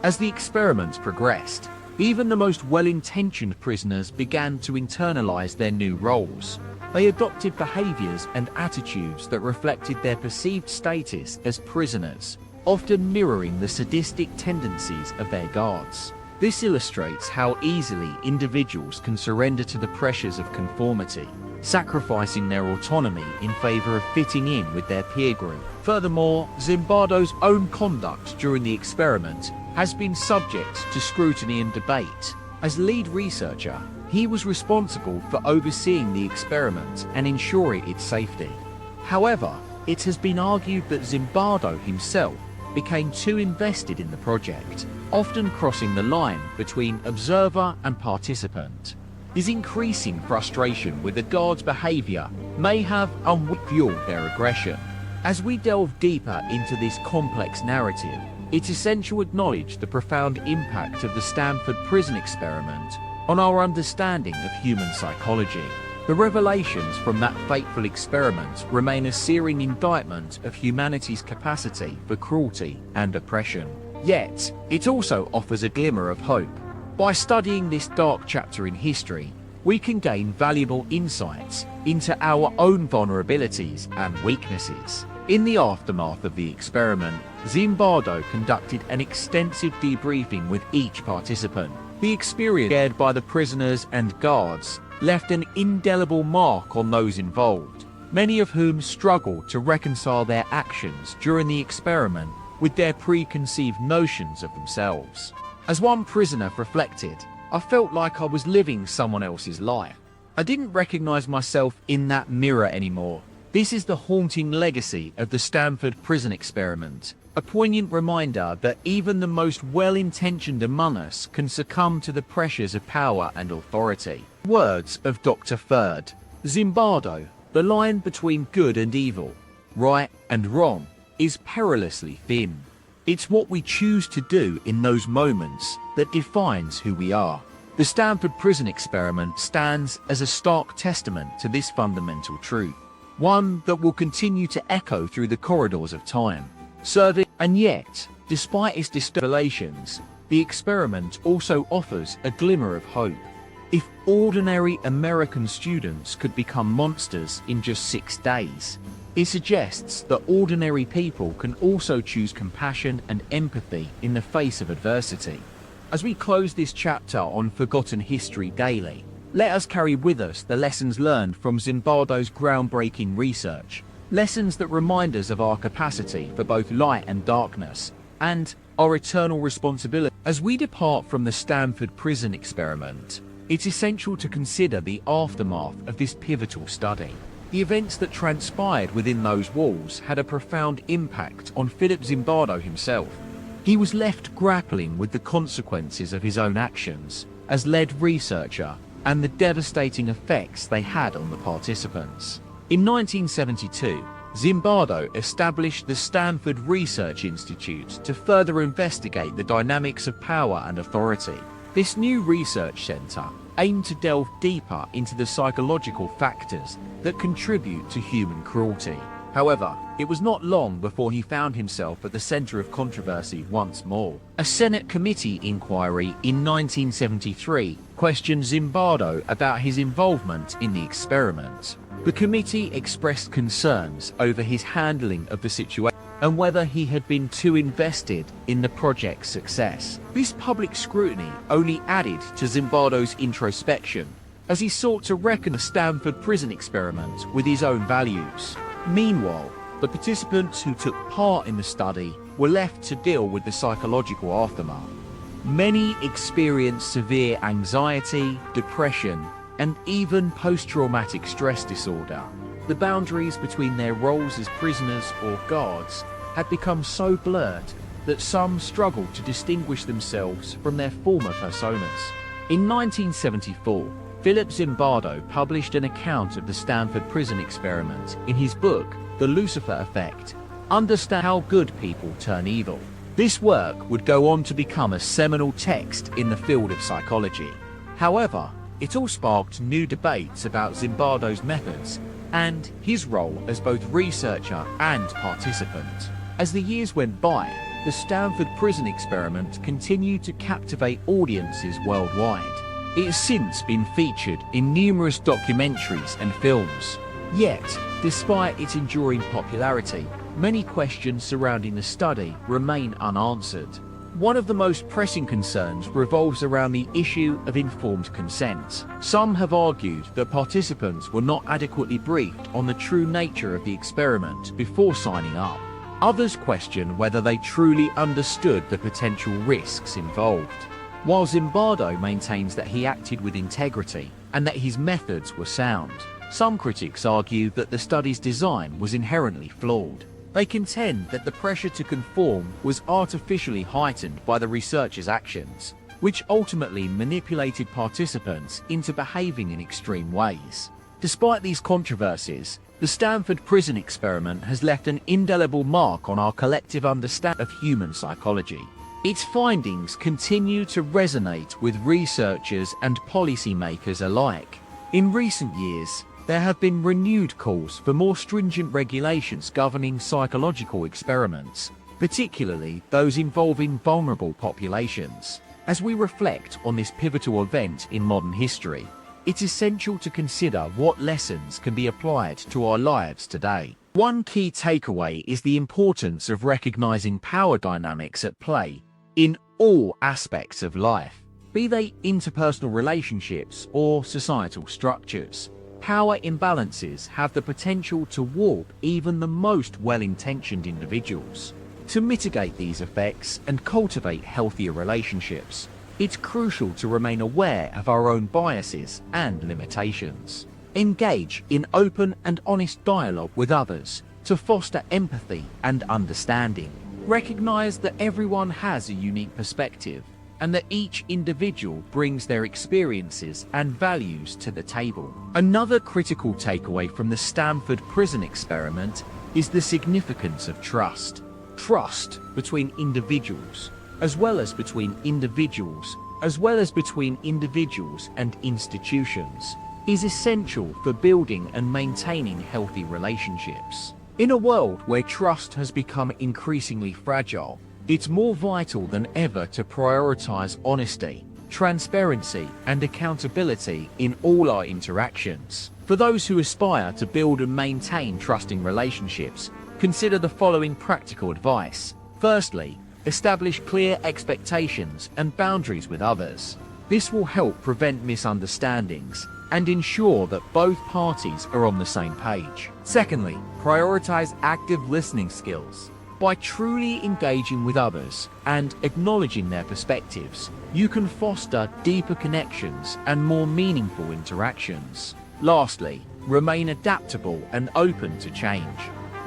As the experiments progressed, even the most well-intentioned prisoners began to internalize their new roles. They adopted behaviors and attitudes that reflected their perceived status as prisoners, often mirroring the sadistic tendencies of their guards. This illustrates how easily individuals can surrender to the pressures of conformity, sacrificing their autonomy in favor of fitting in with their peer group. Furthermore, Zimbardo's own conduct during the experiment has been subject to scrutiny and debate. As lead researcher, he was responsible for overseeing the experiment and ensuring its safety. However, it has been argued that Zimbardo himself became too invested in the project, often crossing the line between observer and participant. His increasing frustration with the guards' behavior may have fueled their aggression. As we delve deeper into this complex narrative, it's essential to acknowledge the profound impact of the Stanford prison experiment on our understanding of human psychology. The revelations from that fateful experiment remain a searing indictment of humanity's capacity for cruelty and oppression. Yet, it also offers a glimmer of hope. By studying this dark chapter in history, we can gain valuable insights into our own vulnerabilities and weaknesses. In the aftermath of the experiment, Zimbardo conducted an extensive debriefing with each participant. The experience shared by the prisoners and guards left an indelible mark on those involved, many of whom struggled to reconcile their actions during the experiment with their preconceived notions of themselves. As one prisoner reflected, "I felt like I was living someone else's life. I didn't recognize myself in that mirror anymore." This is the haunting legacy of the Stanford prison experiment, a poignant reminder that even the most well-intentioned among us can succumb to the pressures of power and authority. Words of Dr. Ferd. Zimbardo, the line between good and evil, right and wrong, is perilously thin. It's what we choose to do in those moments that defines who we are. The Stanford prison experiment stands as a stark testament to this fundamental truth, one that will continue to echo through the corridors of time, serving. And yet, despite its revelations, the experiment also offers a glimmer of hope. If ordinary American students could become monsters in just 6 days, it suggests that ordinary people can also choose compassion and empathy in the face of adversity. As we close this chapter on Forgotten History Daily, let us carry with us the lessons learned from Zimbardo's groundbreaking research, lessons that remind us of our capacity for both light and darkness, and our eternal responsibility. As we depart from the Stanford prison experiment, it's essential to consider the aftermath of this pivotal study. The events that transpired within those walls had a profound impact on Philip Zimbardo himself. He was left grappling with the consequences of his own actions as lead researcher and the devastating effects they had on the participants. In 1972, Zimbardo established the Stanford Research Institute to further investigate the dynamics of power and authority. This new research center aimed to delve deeper into the psychological factors that contribute to human cruelty. However, it was not long before he found himself at the center of controversy once more. A Senate committee inquiry in 1973 questioned Zimbardo about his involvement in the experiment. The committee expressed concerns over his handling of the situation. and whether he had been too invested in the project's success. This public scrutiny only added to Zimbardo's introspection as he sought to reckon the Stanford prison experiment with his own values. Meanwhile, the participants who took part in the study were left to deal with the psychological aftermath. Many experienced severe anxiety, depression, and even post-traumatic stress disorder. The boundaries between their roles as prisoners or guards had become so blurred that some struggled to distinguish themselves from their former personas. In 1974, Philip Zimbardo published an account of the Stanford prison experiment in his book, The Lucifer Effect: Understand How Good People Turn Evil. This work would go on to become a seminal text in the field of psychology. However, it all sparked new debates about Zimbardo's methods and his role as both researcher and participant. As the years went by, the Stanford prison experiment continued to captivate audiences worldwide. It has since been featured in numerous documentaries and films. Yet, despite its enduring popularity, many questions surrounding the study remain unanswered. One of the most pressing concerns revolves around the issue of informed consent. Some have argued that participants were not adequately briefed on the true nature of the experiment before signing up. Others question whether they truly understood the potential risks involved. While Zimbardo maintains that he acted with integrity and that his methods were sound, some critics argue that the study's design was inherently flawed. They contend that the pressure to conform was artificially heightened by the researchers' actions, which ultimately manipulated participants into behaving in extreme ways. Despite these controversies, the Stanford prison experiment has left an indelible mark on our collective understanding of human psychology. Its findings continue to resonate with researchers and policymakers alike. In recent years, there have been renewed calls for more stringent regulations governing psychological experiments, particularly those involving vulnerable populations. As we reflect on this pivotal event in modern history, it's essential to consider what lessons can be applied to our lives today. One key takeaway is the importance of recognizing power dynamics at play in all aspects of life, be they interpersonal relationships or societal structures. Power imbalances have the potential to warp even the most well-intentioned individuals. To mitigate these effects and cultivate healthier relationships, it's crucial to remain aware of our own biases and limitations. Engage in open and honest dialogue with others to foster empathy and understanding. Recognize that everyone has a unique perspective and that each individual brings their experiences and values to the table. Another critical takeaway from the Stanford prison experiment is the significance of trust. Trust between individuals, as well as between individuals and institutions, is essential for building and maintaining healthy relationships. In a world where trust has become increasingly fragile, it's more vital than ever to prioritize honesty, transparency, and accountability in all our interactions. For those who aspire to build and maintain trusting relationships, consider the following practical advice. Firstly, establish clear expectations and boundaries with others. This will help prevent misunderstandings and ensure that both parties are on the same page. Secondly, prioritize active listening skills. By truly engaging with others and acknowledging their perspectives, you can foster deeper connections and more meaningful interactions. Lastly, remain adaptable and open to change.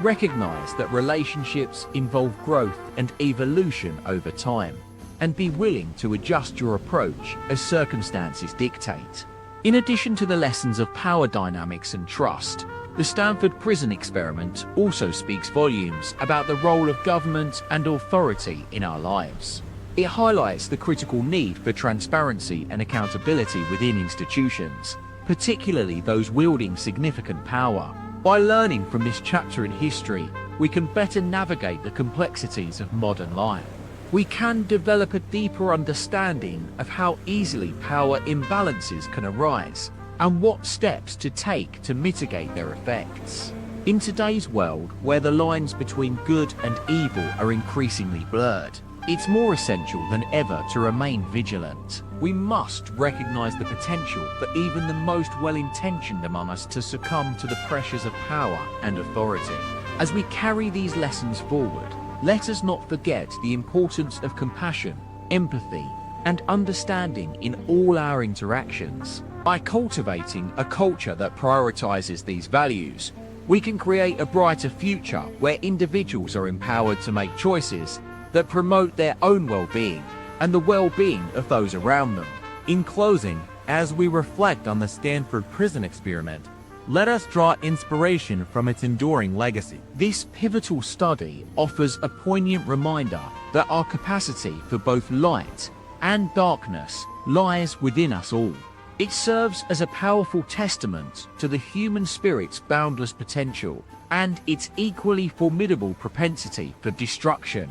Recognize that relationships involve growth and evolution over time, and be willing to adjust your approach as circumstances dictate. In addition to the lessons of power dynamics and trust, the Stanford prison experiment also speaks volumes about the role of government and authority in our lives. It highlights the critical need for transparency and accountability within institutions, particularly those wielding significant power. By learning from this chapter in history, we can better navigate the complexities of modern life. We can develop a deeper understanding of how easily power imbalances can arise and what steps to take to mitigate their effects. In today's world, where the lines between good and evil are increasingly blurred, it's more essential than ever to remain vigilant. We must recognize the potential for even the most well-intentioned among us to succumb to the pressures of power and authority. As we carry these lessons forward, let us not forget the importance of compassion, empathy, and understanding in all our interactions. By cultivating a culture that prioritizes these values, we can create a brighter future where individuals are empowered to make choices that promote their own well-being and the well-being of those around them. In closing, as we reflect on the Stanford prison experiment, let us draw inspiration from its enduring legacy. This pivotal study offers a poignant reminder that our capacity for both light and darkness lies within us all. It serves as a powerful testament to the human spirit's boundless potential and its equally formidable propensity for destruction.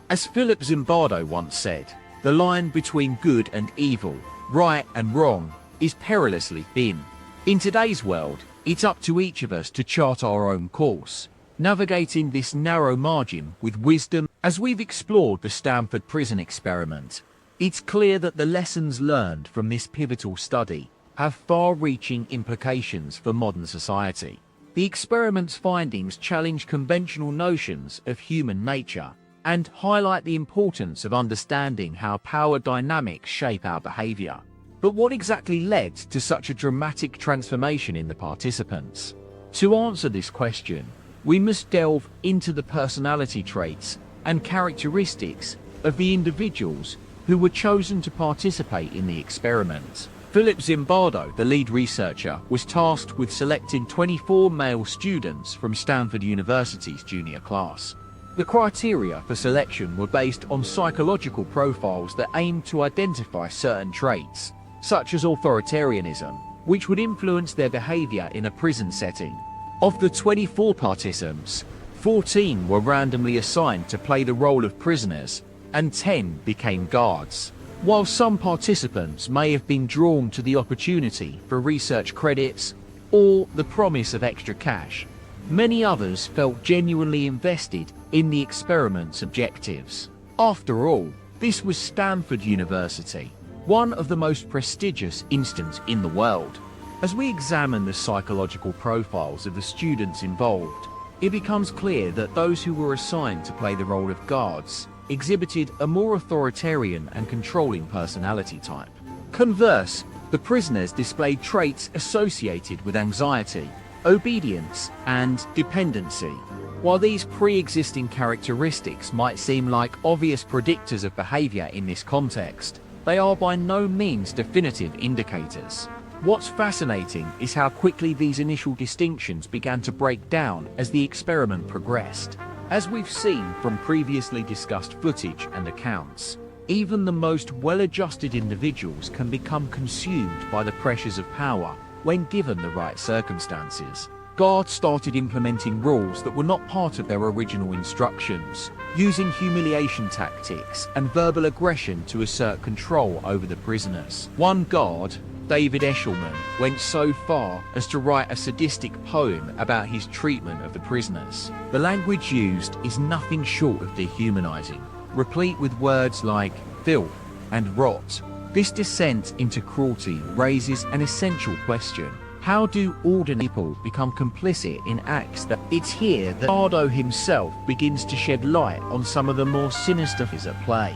As Philip Zimbardo once said, the line between good and evil, right and wrong, is perilously thin. In today's world, it's up to each of us to chart our own course, navigating this narrow margin with wisdom. As we've explored the Stanford prison experiment, it's clear that the lessons learned from this pivotal study have far-reaching implications for modern society. The experiment's findings challenge conventional notions of human nature and highlight the importance of understanding how power dynamics shape our behavior. But what exactly led to such a dramatic transformation in the participants? To answer this question, we must delve into the personality traits and characteristics of the individuals who were chosen to participate in the experiment. Philip Zimbardo, the lead researcher, was tasked with selecting 24 male students from Stanford University's junior class. The criteria for selection were based on psychological profiles that aimed to identify certain traits, such as authoritarianism, which would influence their behavior in a prison setting. Of the 24 participants, 14 were randomly assigned to play the role of prisoners, and 10 became guards. While some participants may have been drawn to the opportunity for research credits or the promise of extra cash, many others felt genuinely invested in the experiment's objectives. After all, this was Stanford University, one of the most prestigious institutions in the world. As we examine the psychological profiles of the students involved, it becomes clear that those who were assigned to play the role of guards exhibited a more authoritarian and controlling personality type. Converse, the prisoners displayed traits associated with anxiety, obedience, and dependency. While these pre-existing characteristics might seem like obvious predictors of behavior in this context, they are by no means definitive indicators. What's fascinating is how quickly these initial distinctions began to break down as the experiment progressed. As we've seen from previously discussed footage and accounts, even the most well-adjusted individuals can become consumed by the pressures of power when given the right circumstances. Guards started implementing rules that were not part of their original instructions, using humiliation tactics and verbal aggression to assert control over the prisoners. One guard, David Eshelman, went so far as to write a sadistic poem about his treatment of the prisoners. The language used is nothing short of dehumanizing, replete with words like filth and rot. This descent into cruelty raises an essential question. How do ordinary people become complicit in acts that... It's here that Zimbardo himself begins to shed light on some of the more sinister things at play.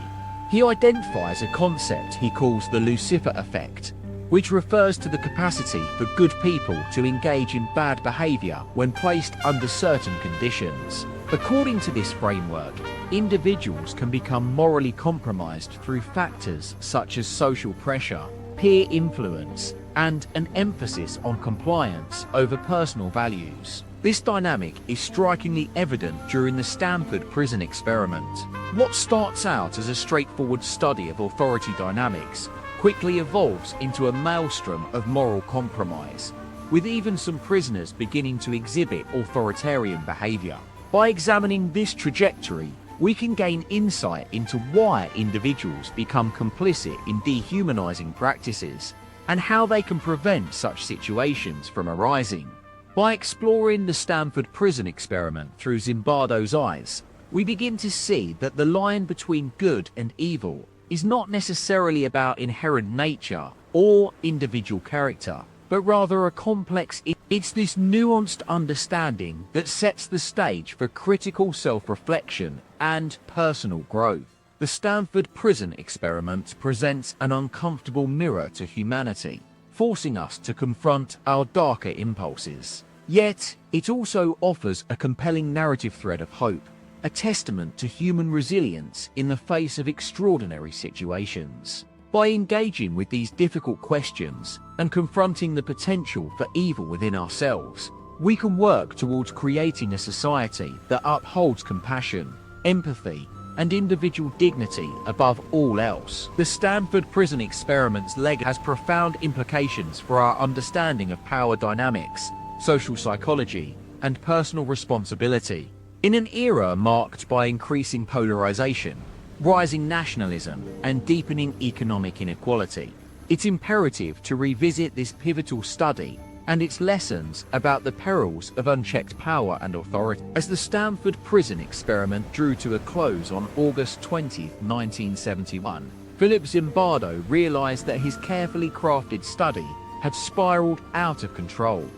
He identifies a concept he calls the Lucifer effect, which refers to the capacity for good people to engage in bad behavior when placed under certain conditions. According to this framework, individuals can become morally compromised through factors such as social pressure, peer influence, and an emphasis on compliance over personal values. This dynamic is strikingly evident during the Stanford prison experiment. What starts out as a straightforward study of authority dynamics quickly evolves into a maelstrom of moral compromise, with even some prisoners beginning to exhibit authoritarian behavior. By examining this trajectory, we can gain insight into why individuals become complicit in dehumanizing practices and how they can prevent such situations from arising. By exploring the Stanford prison experiment through Zimbardo's eyes, we begin to see that the line between good and evil is not necessarily about inherent nature or individual character, but rather a complex. It's this nuanced understanding that sets the stage for critical self-reflection and personal growth. The Stanford prison experiment presents an uncomfortable mirror to humanity, forcing us to confront our darker impulses. Yet, it also offers a compelling narrative thread of hope, a testament to human resilience in the face of extraordinary situations. By engaging with these difficult questions and confronting the potential for evil within ourselves, we can work towards creating a society that upholds compassion, empathy, and individual dignity above all else. The Stanford prison experiment's legacy has profound implications for our understanding of power dynamics, social psychology, and personal responsibility. In an era marked by increasing polarization, rising nationalism, and deepening economic inequality, it's imperative to revisit this pivotal study and its lessons about the perils of unchecked power and authority. As the Stanford prison experiment drew to a close on August 20, 1971, Philip Zimbardo realized that his carefully crafted study had spiraled out of control.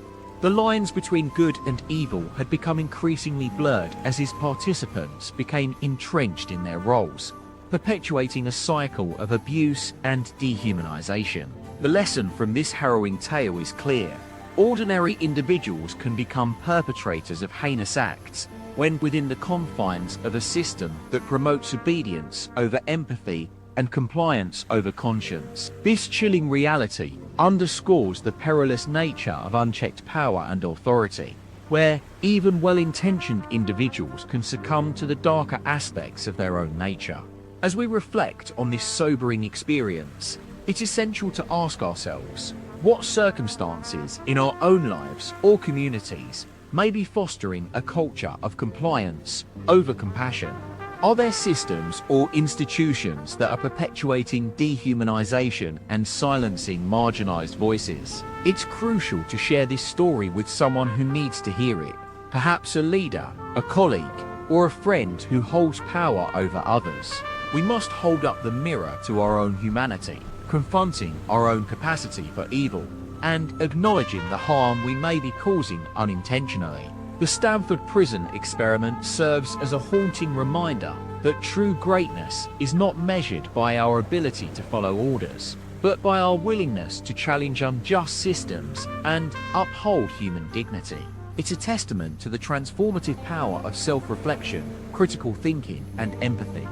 The lines between good and evil had become increasingly blurred as his participants became entrenched in their roles, perpetuating a cycle of abuse and dehumanization. The lesson from this harrowing tale is clear. Ordinary individuals can become perpetrators of heinous acts when within the confines of a system that promotes obedience over empathy and compliance over conscience. This chilling reality underscores the perilous nature of unchecked power and authority, where even well-intentioned individuals can succumb to the darker aspects of their own nature. As we reflect on this sobering experience, it's essential to ask ourselves, what circumstances in our own lives or communities may be fostering a culture of compliance over compassion? Are there systems or institutions that are perpetuating dehumanization and silencing marginalized voices? It's crucial to share this story with someone who needs to hear it, perhaps a leader, a colleague, or a friend who holds power over others. We must hold up the mirror to our own humanity, confronting our own capacity for evil, and acknowledging the harm we may be causing unintentionally. The Stanford prison experiment serves as a haunting reminder that true greatness is not measured by our ability to follow orders, but by our willingness to challenge unjust systems and uphold human dignity. It's a testament to the transformative power of self-reflection, critical thinking, and empathy.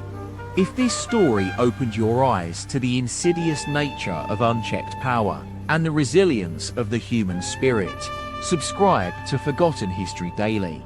If this story opened your eyes to the insidious nature of unchecked power and the resilience of the human spirit, subscribe to Forgotten History Daily.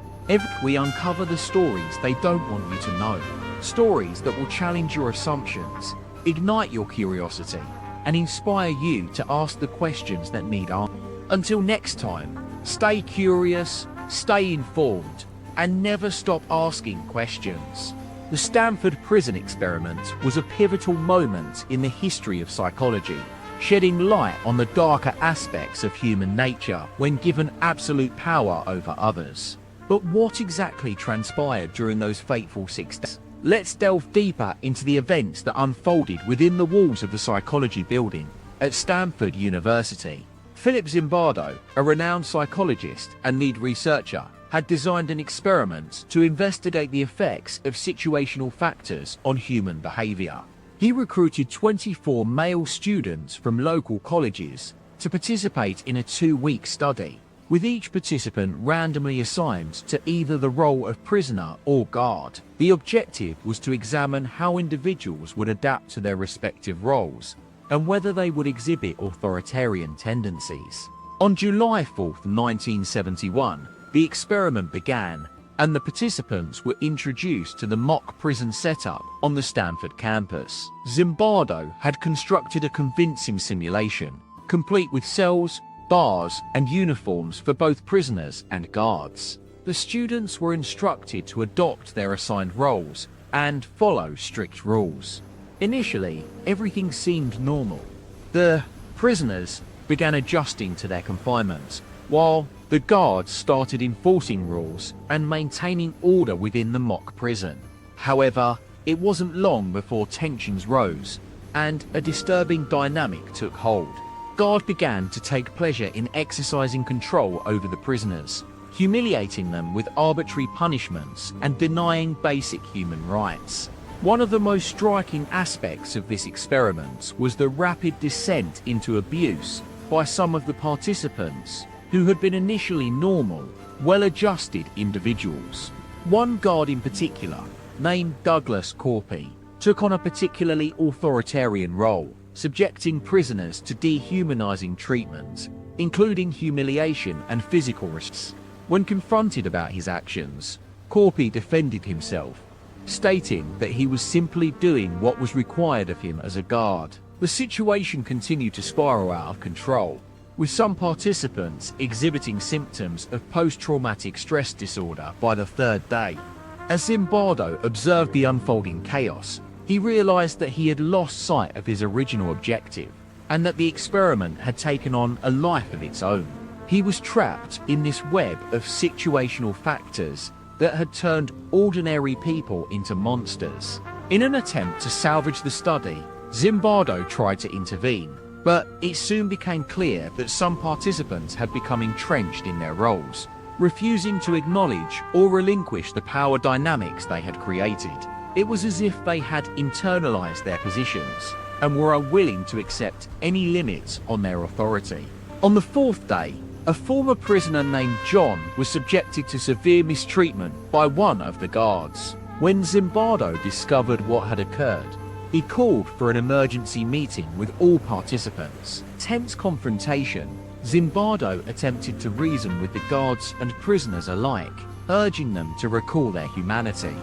We uncover the stories they don't want you to know. Stories that will challenge your assumptions, ignite your curiosity, and inspire you to ask the questions that need answers. Until next time, stay curious, stay informed, and never stop asking questions. The Stanford prison experiment was a pivotal moment in the history of psychology, shedding light on the darker aspects of human nature when given absolute power over others. But what exactly transpired during those fateful 6 days? Let's delve deeper into the events that unfolded within the walls of the psychology building at Stanford University. Philip Zimbardo, a renowned psychologist and lead researcher, had designed an experiment to investigate the effects of situational factors on human behavior. He recruited 24 male students from local colleges to participate in a 2-week study, with each participant randomly assigned to either the role of prisoner or guard. The objective was to examine how individuals would adapt to their respective roles and whether they would exhibit authoritarian tendencies. On July 4, 1971, the experiment began, and the participants were introduced to the mock prison setup on the Stanford campus. Zimbardo had constructed a convincing simulation, complete with cells, bars, and uniforms for both prisoners and guards. The students were instructed to adopt their assigned roles and follow strict rules. Initially, everything seemed normal. The prisoners began adjusting to their confinement, while The guards started enforcing rules and maintaining order within the mock prison. However, it wasn't long before tensions rose, and a disturbing dynamic took hold. Guards began to take pleasure in exercising control over the prisoners, humiliating them with arbitrary punishments and denying basic human rights. One of the most striking aspects of this experiment was the rapid descent into abuse by some of the participants, who had been initially normal, well-adjusted individuals. One guard in particular, named Douglas Corpy, took on a particularly authoritarian role, subjecting prisoners to dehumanizing treatment, including humiliation and physical risks. When confronted about his actions, Corpy defended himself, stating that he was simply doing what was required of him as a guard. The situation continued to spiral out of control, with some participants exhibiting symptoms of post-traumatic stress disorder by the third day. As Zimbardo observed the unfolding chaos, he realized that he had lost sight of his original objective, and that the experiment had taken on a life of its own. He was trapped in this web of situational factors that had turned ordinary people into monsters. In an attempt to salvage the study, Zimbardo tried to intervene, but it soon became clear that some participants had become entrenched in their roles, refusing to acknowledge or relinquish the power dynamics they had created. It was as if they had internalized their positions and were unwilling to accept any limits on their authority. On the fourth day, a former prisoner named John was subjected to severe mistreatment by one of the guards. When Zimbardo discovered what had occurred, he called for an emergency meeting with all participants. Tense confrontation, Zimbardo attempted to reason with the guards and prisoners alike, urging them to recall their humanity.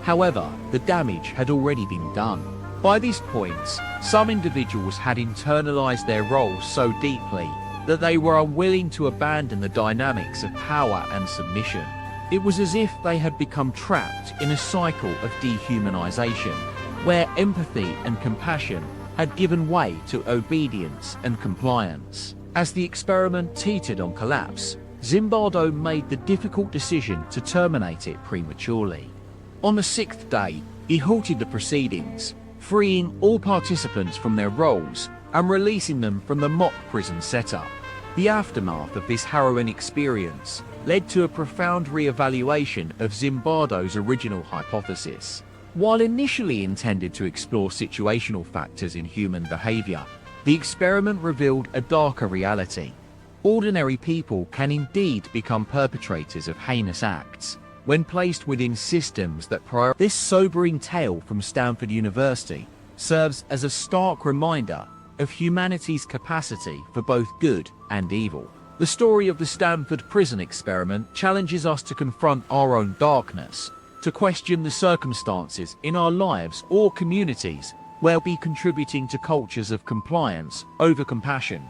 However, the damage had already been done. By this point, some individuals had internalized their roles so deeply that they were unwilling to abandon the dynamics of power and submission. It was as if they had become trapped in a cycle of dehumanization, where empathy and compassion had given way to obedience and compliance. As the experiment teetered on collapse, Zimbardo made the difficult decision to terminate it prematurely. On the sixth day, he halted the proceedings, freeing all participants from their roles and releasing them from the mock prison setup. The aftermath of this harrowing experience led to a profound re-evaluation of Zimbardo's original hypothesis. While initially intended to explore situational factors in human behavior, the experiment revealed a darker reality. Ordinary people can indeed become perpetrators of heinous acts when placed within systems that prioritize. This sobering tale from Stanford University serves as a stark reminder of humanity's capacity for both good and evil. The story of the Stanford prison experiment challenges us to confront our own darkness, to question the circumstances in our lives or communities where we be contributing to cultures of compliance over compassion.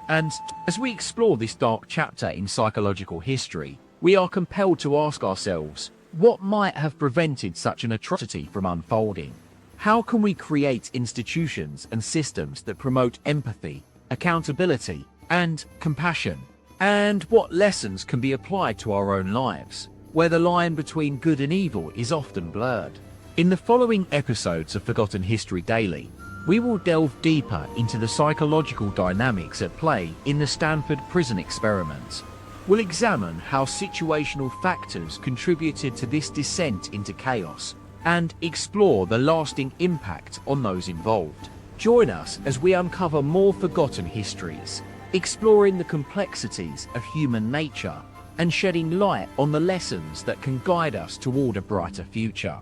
And as we explore this dark chapter in psychological history, we are compelled to ask ourselves, what might have prevented such an atrocity from unfolding? How can we create institutions and systems that promote empathy, accountability, and compassion? And what lessons can be applied to our own lives, where the line between good and evil is often blurred? In the following episodes of Forgotten History Daily, we will delve deeper into the psychological dynamics at play in the Stanford prison experiment. We'll examine how situational factors contributed to this descent into chaos, and explore the lasting impact on those involved. Join us as we uncover more forgotten histories, exploring the complexities of human nature and shedding light on the lessons that can guide us toward a brighter future.